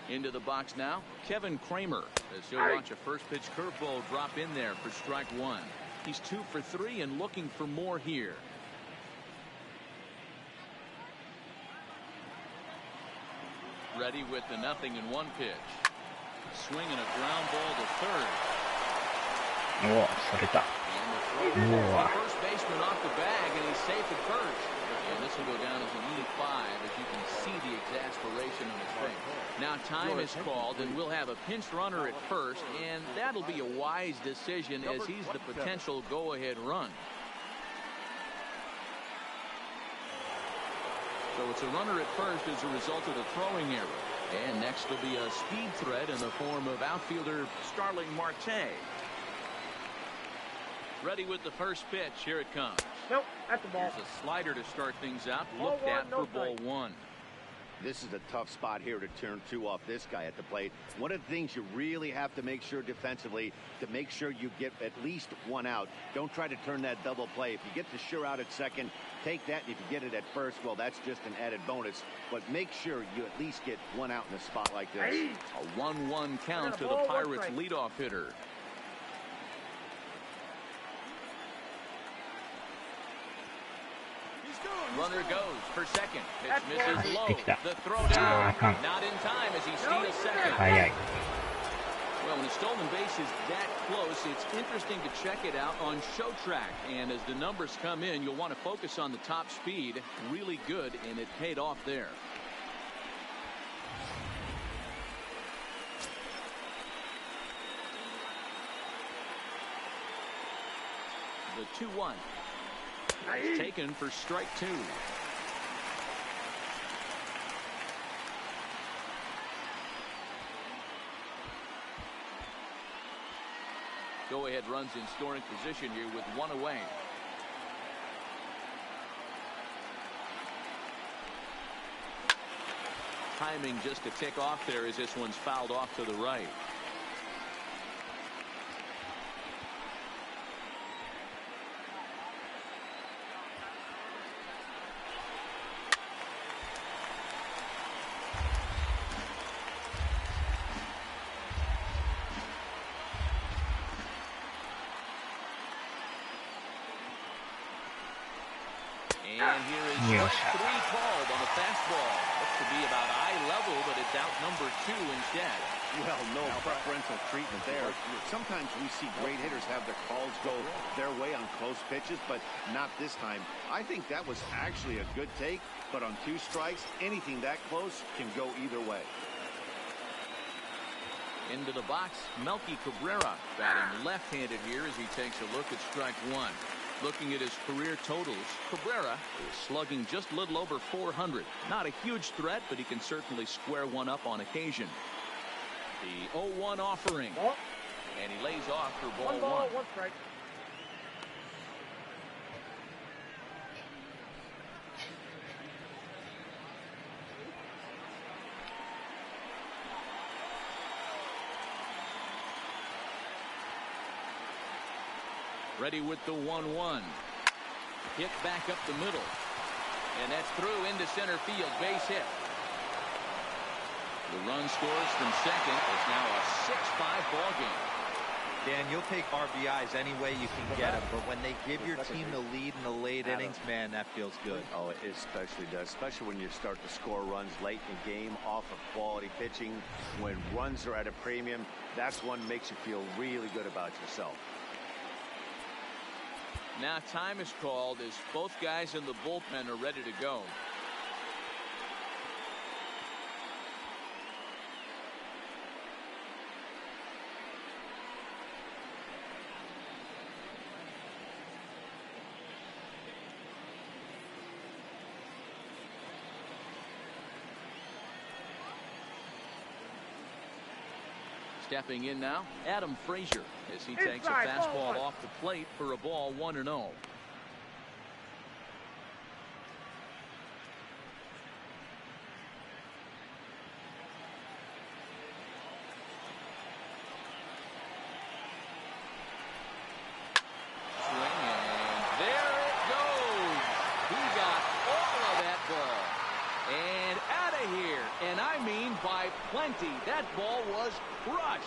F: Into the box now, Kevin Kramer, as he'll watch a first pitch curveball drop in there for strike one. He's 2 for 3 and looking for more here. Ready with the 0-1 pitch. Swinging a ground ball to third.
D: おお、それた。
F: And the throw, first baseman off the bag, and he's safe at first. The And this will go down as an E5, as you can see the exasperation on his face. Now time is called, and we'll have a pinch runner at first, and that'll be a wise decision as he's the potential go-ahead run. So it's a runner at first as a result of the throwing error. And next will be a speed threat in the form of outfielder Starling Marte. Ready with the first pitch. Here it comes.
I: Nope, that's the ball.
F: Here's a slider to start things out. Looked at for ball one.
B: This is a tough spot here to turn two off this guy at the plate. One of the things you really have to make sure defensively, to make sure you get at least one out. Don't try to turn that double play. If you get the sure out at second, take that. If you get it at first, well, that's just an added bonus. But make sure you at least get one out in a spot like this.
F: A 1-1 count to the Pirates leadoff hitter. Runner goes for second. Pitch misses low. The throw down. Not in time as he steals second. Well, when a stolen base is that close, it's interesting to check it out on show track. And as the numbers come in, you'll want to focus on the top speed. Really good, and it paid off there. The 2-1. It's taken for strike two. Go ahead runs in scoring position here with one away. Timing just a tick off there as this one's fouled off to the right. And here is strike three called on a fastball. Looks to be about eye level, but it's out number two instead.
B: Well, no preferential treatment there. Sometimes we see great hitters have their calls go their way on close pitches, but not this time. I think that was actually a good take, but on two strikes, anything that close can go either way.
F: Into the box, Melky Cabrera batting left-handed here as he takes a look at strike one. Looking at his career totals, Cabrera is slugging just a little over 400. Not a huge threat, but he can certainly square one up on occasion. The 0-1 offering. And he lays off for ball one.
I: One strike.
F: Ready with the 1-1. Hit back up the middle. And that's through into center field. Base hit. The run scores from second. It's now a 6-5 ball game.
E: Dan, you'll take RBIs any way you can get them, but when they give your team the lead in the late innings, man, that feels good.
B: Oh, it especially does, especially when you start to score runs late in the game off of quality pitching. When runs are at a premium, that's one makes you feel really good about yourself.
F: Now time is called as both guys in the bullpen are ready to go. Stepping in now, Adam Frazier, as he takes a fastball off the plate for a ball 1-0. Swing, and there it goes. He got all of that ball. And out of here. And I mean by plenty. That ball was crushed.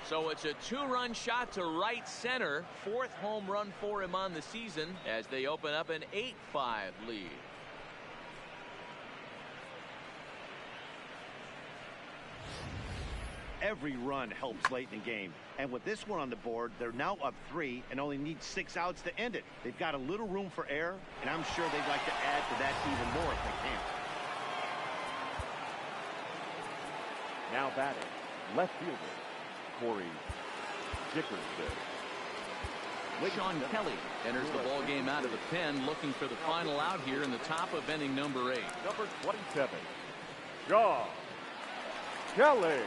F: So it's a two-run shot to right center. Fourth home run for him on the season as they open up an 8-5 lead.
B: Every run helps late in the game. And with this one on the board, they're now up 3 and only need 6 outs to end it. They've got a little room for error, and I'm sure they'd like to add to that even more if they can.
C: Now batting, left fielder, Corey Dickerson.
F: Sean Kelly enters the ball game out of the pen, looking for the final out here in the top of inning number 8.
C: Number 27, Sean Kelly.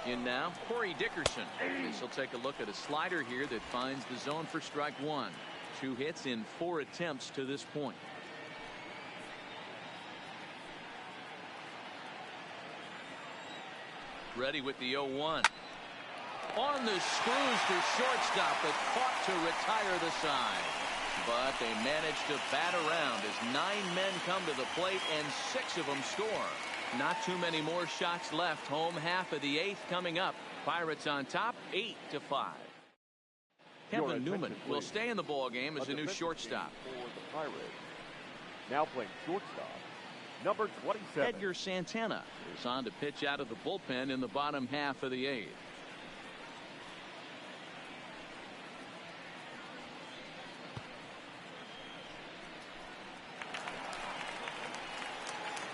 F: In now, Corey Dickerson. This will take a look at a slider here that finds the zone for strike 1. 2 hits in 4 attempts to this point. Ready with the 0-1. On the screws to shortstop, but caught to retire the side. But they managed to bat around as 9 men come to the plate and 6 of them score. Not too many more shots left. Home half of the 8th coming up. Pirates on top, 8-5. Kevin Newman will stay in the ball game as a new shortstop.
C: For the Pirates. Now playing shortstop, number 27.
F: Edgar Santana is on to pitch out of the bullpen in the bottom half of the 8th.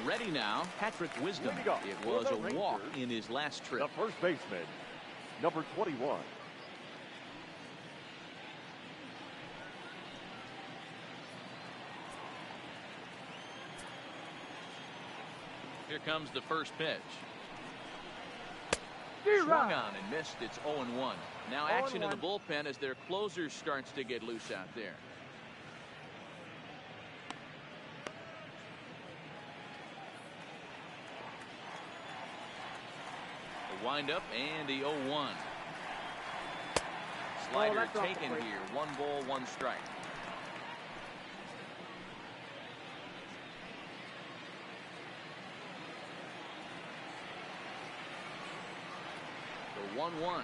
F: Ready now, Patrick Wisdom. It was a walk in his last trip.
C: The first baseman, number 21.
F: Here comes the first pitch. Swung on and missed. It's 0-1. Now action in the bullpen as their closer starts to get loose out there. Wind up and the 0-1. Slider taken here. 1 ball, 1 strike. The 1-1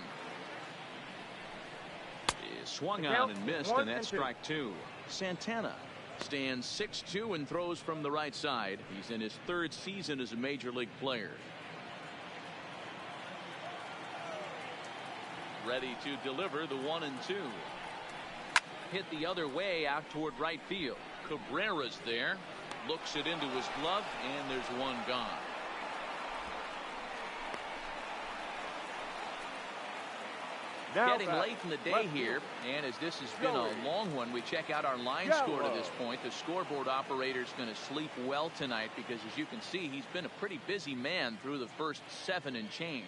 F: is swung on and missed, and that's strike 2. Santana stands 6'2" and throws from the right side. He's in his 3rd season as a major league player. Ready to deliver the 1-2. Hit the other way out toward right field. Cabrera's there. Looks it into his glove, and there's 1 gone.
C: Now
F: getting late in the day here, and as this has been a long one, we check out our line score to this point. The scoreboard operator's going to sleep well tonight because, as you can see, he's been a pretty busy man through the first 7 and change.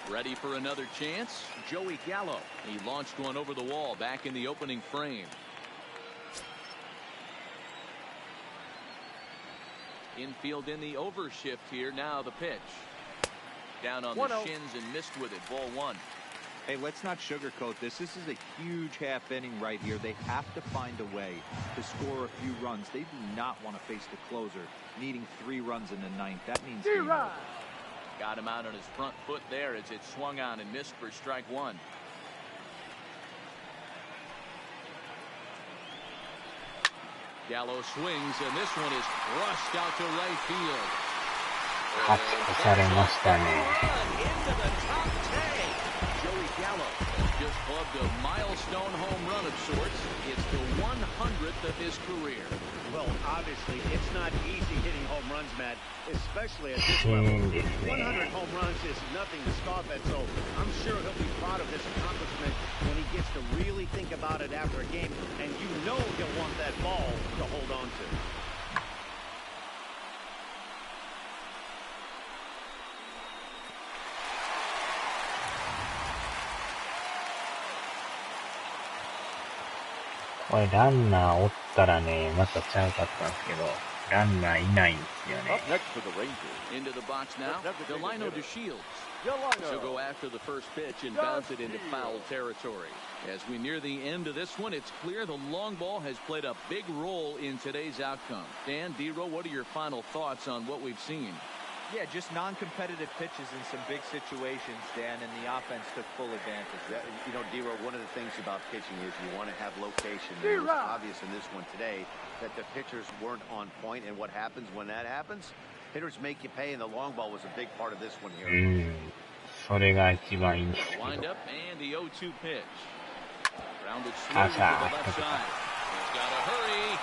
F: Ready for another chance? Joey Gallo. He launched one over the wall back in the opening frame. Infield in the overshift here. Now the pitch. Down on the shins and missed with it. Ball 1.
E: Hey, let's not sugarcoat this. This is a huge half inning right here. They have to find a way to score a few runs. They do not want to face the closer, needing 3 runs in the 9th. That means game over.
F: Got him out on his front foot there as it swung on and missed for strike 1. Gallo swings, and this one is crushed out to right field.
D: 勝ち越されましたね。
F: Joey Gallo has just clubbed a milestone home run of sorts. It's the 100th of his career.
B: Well, obviously, it's not easy hitting home runs, Matt, especially at this level. 100 home runs is nothing to scoff at, so I'm sure he'll be proud of this accomplishment when he gets to really think about it after a game, and you know he'll want that ball to hold on to.
D: これランナーおったらね、またちゃうかったんですけど、ランナーいないんですよ
C: Up
D: ね。
C: next for the Rangers.
F: Into the box now,
C: Designated
F: Delino
C: hitter.
F: DeShields.
C: Delino.
F: She'll go after the first pitch and bounce it into foul territory. As we near the end of this one, it's clear the long ball has played a big role in today's outcome. Dan, D-Row, what are your final thoughts on what we've seen?
E: Yeah, just non-competitive pitches in some big situations, Dan, and the offense took full advantage.
B: You know, D-Row, one of the things about pitching is you want to have location. It was obvious in this one today that the pitchers weren't on point, and what happens when that happens? Hitters make you pay, and the long ball was a big part of this one here.
D: それが一番いいんですけど。
F: Wind up and the 0-2 pitch. Grounded slowly to the left side. He's got to hurry.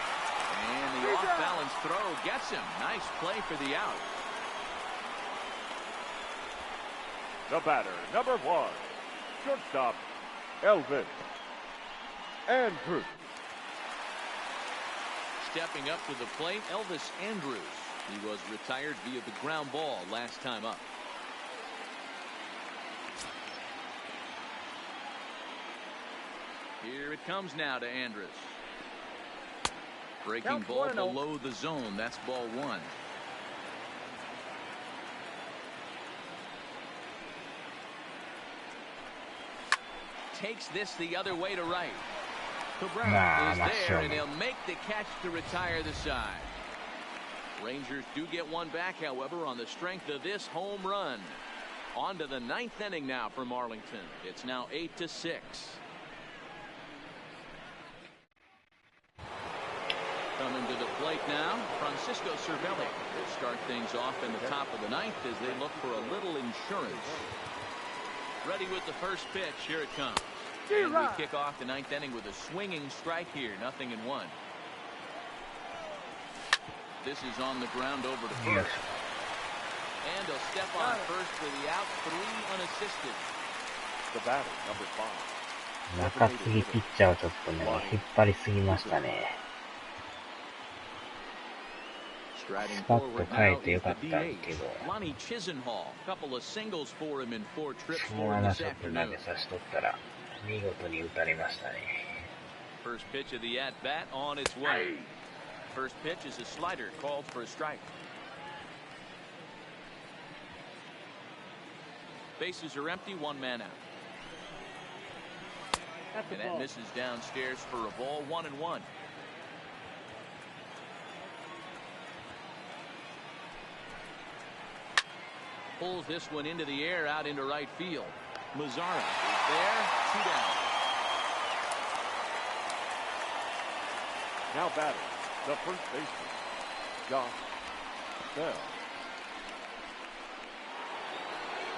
F: And the off-balance throw gets him. Nice play for the out.
C: The batter, number 1, shortstop, Elvis Andrews.
F: Stepping up to the plate, Elvis Andrews. He was retired via the ground ball last time up. Here it comes now to Andrews. Breaking ball below the zone. That's ball 1. Takes this the other way to right. Cabrera is there, and they'll make the catch to retire the side. Rangers do get one back, however, on the strength of this home run. On to the 9th inning now for Arlington. It's now 8-6. Coming to the plate now, Francisco Cervelli. They'll start things off in the top of the 9th as they look for a little insurance. Ready with the first pitch. Here it comes. And we kick off the 9th inning with a swinging strike here. 0-1. This is on the ground over to first. And he'll step on first for the out. 3 unassisted.
C: The batter, number 5.
D: 中継ぎピッチャーをちょっとね、引っ張りすぎましたね。スパッと変えてよかったんですけど。
F: Lonnie Chisenhall, couple of singles for him in 4 trips
D: その
F: for
D: ま
F: him
D: ま
F: this
D: ちょっと投
F: afternoon.
D: げさしとったら、見事に打たれましたね。
F: First pitch of the at-bat on its way. First pitch is a slider called for a strike. Bases are empty, 1 man out. And that misses downstairs for a ball. 1-1. Pulls this one into the air out into right field. Mazzara is there. 2 down.
C: Now batting, the first baseman, Josh Bell.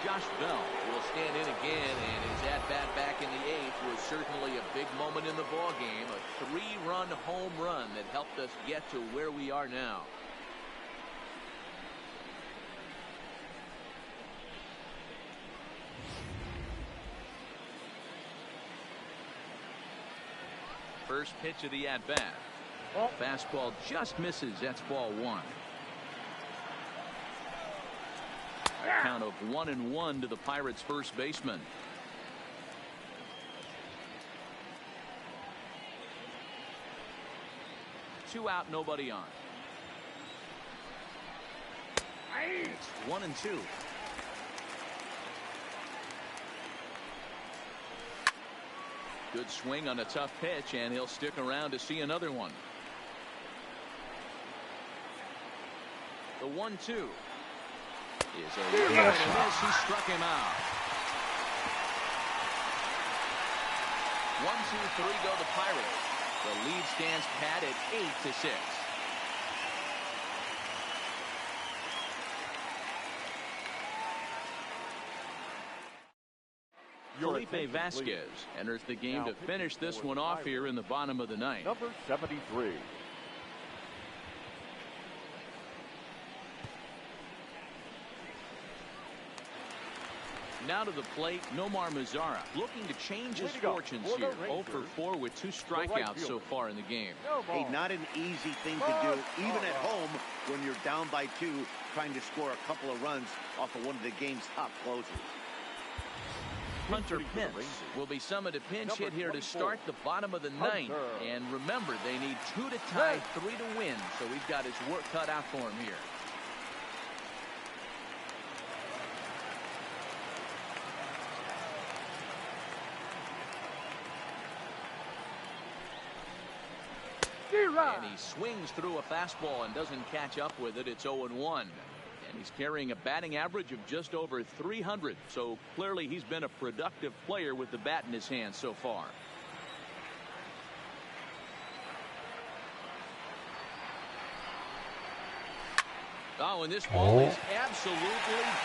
F: Josh Bell will stand in again, and his at-bat back in the 8th was certainly a big moment in the ballgame. A 3-run home run that helped us get to where we are now. First pitch of the at-bat. Fastball just misses. That's ball 1. A count of 1-1 to the Pirates' first baseman. Two out, nobody on. It's 1-2. Good swing on a tough pitch, and he'll stick around to see another one. The 1-2 is a really miss. He struck him out. 1-2-3 go the Pirates. The lead stands pat at 8-6. Felipe Vasquez enters the game to finish this one off here in the bottom of the 9th.
C: Number 73.
F: Now to the plate, Nomar Mazzara looking to change his fortunes here. 0-for-4 with 2 strikeouts so far in the game.
B: Hey, not an easy thing to do, even at home when you're down by 2, trying to score a couple of runs off of one of the game's top closers.
F: Hunter Pence will be summoned to pinch hit here to start the bottom of the ninth. And remember, they need 2 to tie, 3 to win. So he's got his work cut out for him here. And he swings through a fastball and doesn't catch up with it. It's 0-1. And he's carrying a batting average of just over 300. So clearly he's been a productive player with the bat in his hand so far. Oh, and this ball is absolutely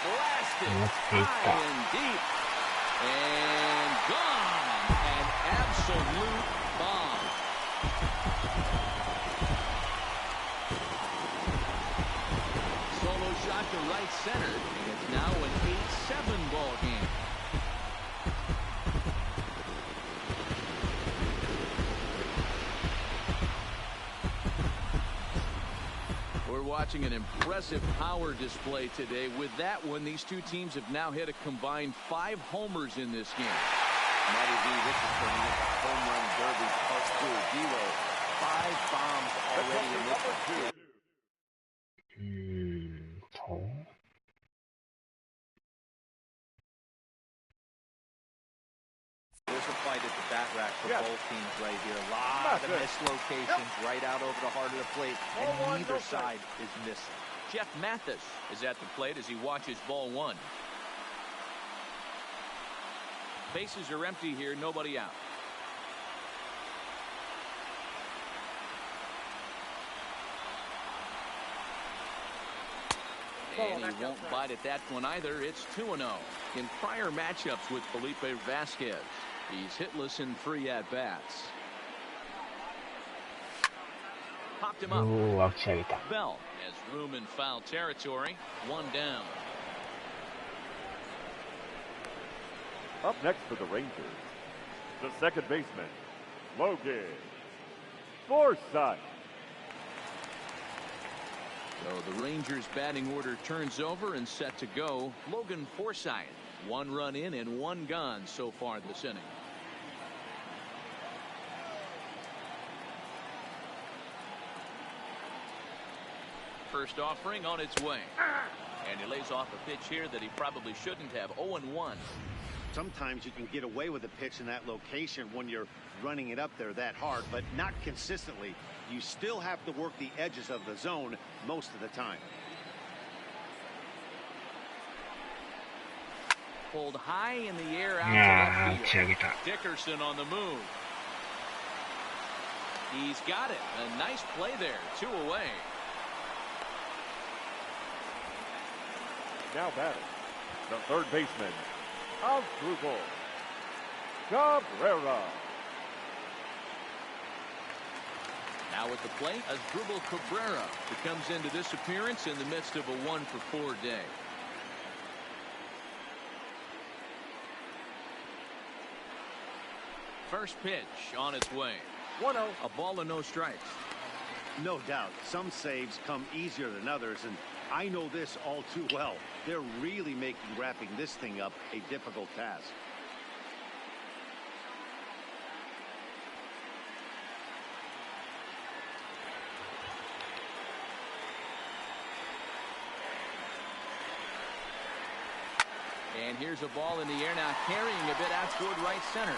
F: blasted high and deep. And gone. An absolute bomb. Shot to right center, and it's now an 8-7 ball game. We're watching an impressive power display today. With that one, these two teams have now hit a combined 5 homers in this game.
B: Matty V, this is turning into home run derby part 2. Zero. 5 bombs already in this one.
E: There's a fight at the bat rack for both teams right here. A lot of mislocations right out over the heart of the plate, and neither side is missing.
F: Jeff Mathis is at the plate as he watches ball 1. Bases are empty here, nobody out. And he won't bite at that one either. It's 2-0. In prior matchups with Felipe Vasquez, he's hitless in 3 at-bats. Popped him up. Bell has room in foul territory. 1 down.
C: Up next for the Rangers, the second baseman, Logan Forsythe.
F: So the Rangers batting order turns over and set to go. Logan Forsythe, 1 run in and 1 gone so far this inning. First offering on its way. And he lays off a pitch here that he probably shouldn't have. 0-1.
B: Sometimes you can get away with a pitch in that location when you're running it up there that hard, but not consistently. You still have to work the edges of the zone most of the time.
F: Pulled high in the air out to left field. Dickerson on the move. He's got it. A nice play there. 2 away.
C: Now batting, the third baseman, Asdrubal Cabrera.
F: Now at the plate, Asdrubal Cabrera, who comes into this appearance in the midst of a 1-for-4 day. First pitch on its way.
I: 1-0.
F: A ball and no strikes.
B: No doubt. Some saves come easier than others, and I know this all too well. They're really making wrapping this thing up a difficult task.
F: And here's a ball in the air now, carrying a bit out toward right center.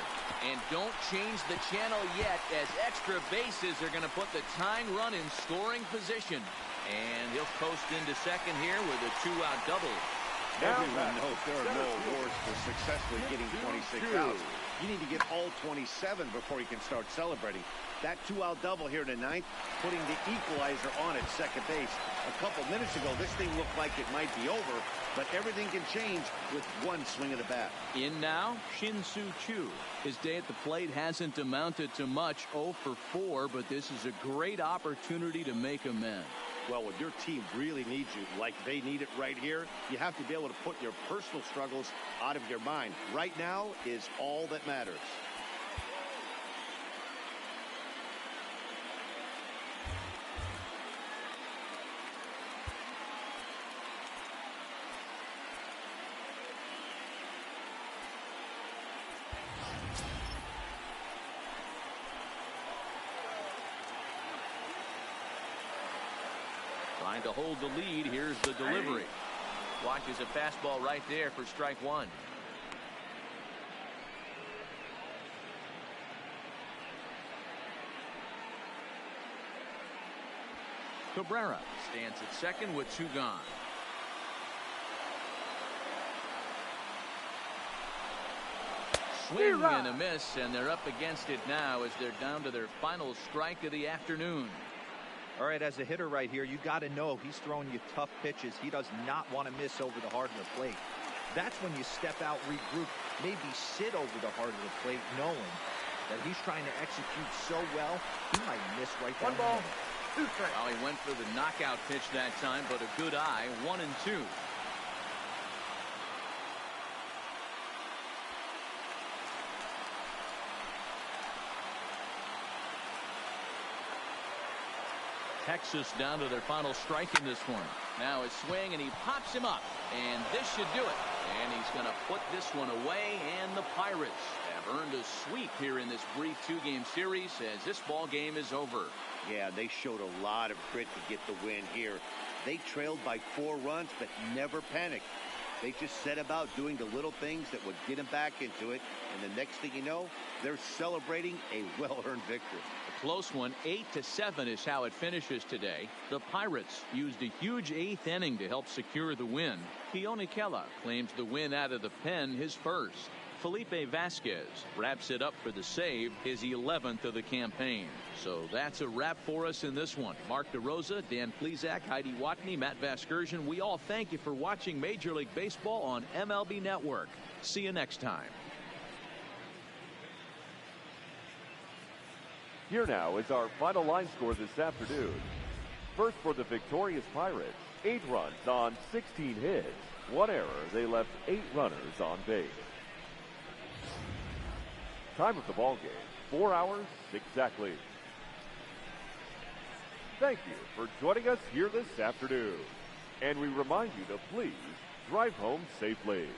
F: And don't change the channel yet, as extra bases are going to put the tying run in scoring position. And he'll coast into second here with a 2-out double.
B: Everyone knows there are no awards for successfully getting 26 outs. You need to get all 27 before you can start celebrating. That 2-out double here in the ninth, putting the equalizer on at second base. A couple minutes ago, this thing looked like it might be over, but everything can change with one swing of the bat.
F: In now, Shin-Soo Choo. His day at the plate hasn't amounted to much, 0 for 4, but this is a great opportunity to make amends.
B: Well, when your team really needs you, like they need it right here, you have to be able to put your personal struggles out of your mind. Right now is all that matters.
F: Trying to hold the lead. Here's the delivery. Watches a fastball right there for strike one. Cabrera stands at second with two gone. Swing and a miss, and they're up against it now as they're down to their final strike of the afternoon.
E: All right, as a hitter right here, you got to know he's throwing you tough pitches. He does not want to miss over the heart of the plate. That's when you step out, regroup, maybe sit over the heart of the plate, knowing that he's trying to execute so well, he might miss right down.
I: One ball, two strikes.
F: Well, he went for the knockout pitch that time, but a good eye, 1-2. Texas down to their final strike in this one. Now his swing, and he pops him up, and this should do it. And he's going to put this one away, and the Pirates have earned a sweep here in this brief two-game series as this ball game is over.
B: Yeah, they showed a lot of grit to get the win here. They trailed by 4 runs, but never panicked. They just set about doing the little things that would get them back into it, and the next thing you know, they're celebrating a well-earned victory.
F: A close one, 8-7 is how it finishes today. The Pirates used a huge 8th inning to help secure the win. Keone Kela claims the win out of the pen, his first. Felipe Vasquez wraps it up for the save, his 11th of the campaign. So that's a wrap for us in this one. Mark DeRosa, Dan Plesac, Heidi Watney, Matt Vasgersian, we all thank you for watching Major League Baseball on MLB Network. See you next time.
C: Here now is our final line score this afternoon. First for the victorious Pirates, 8 runs on 16 hits. 1 error, they left 8 runners on base. Time of the ball game, 4 hours exactly. Thank you for joining us here this afternoon. And we remind you to please drive home safely.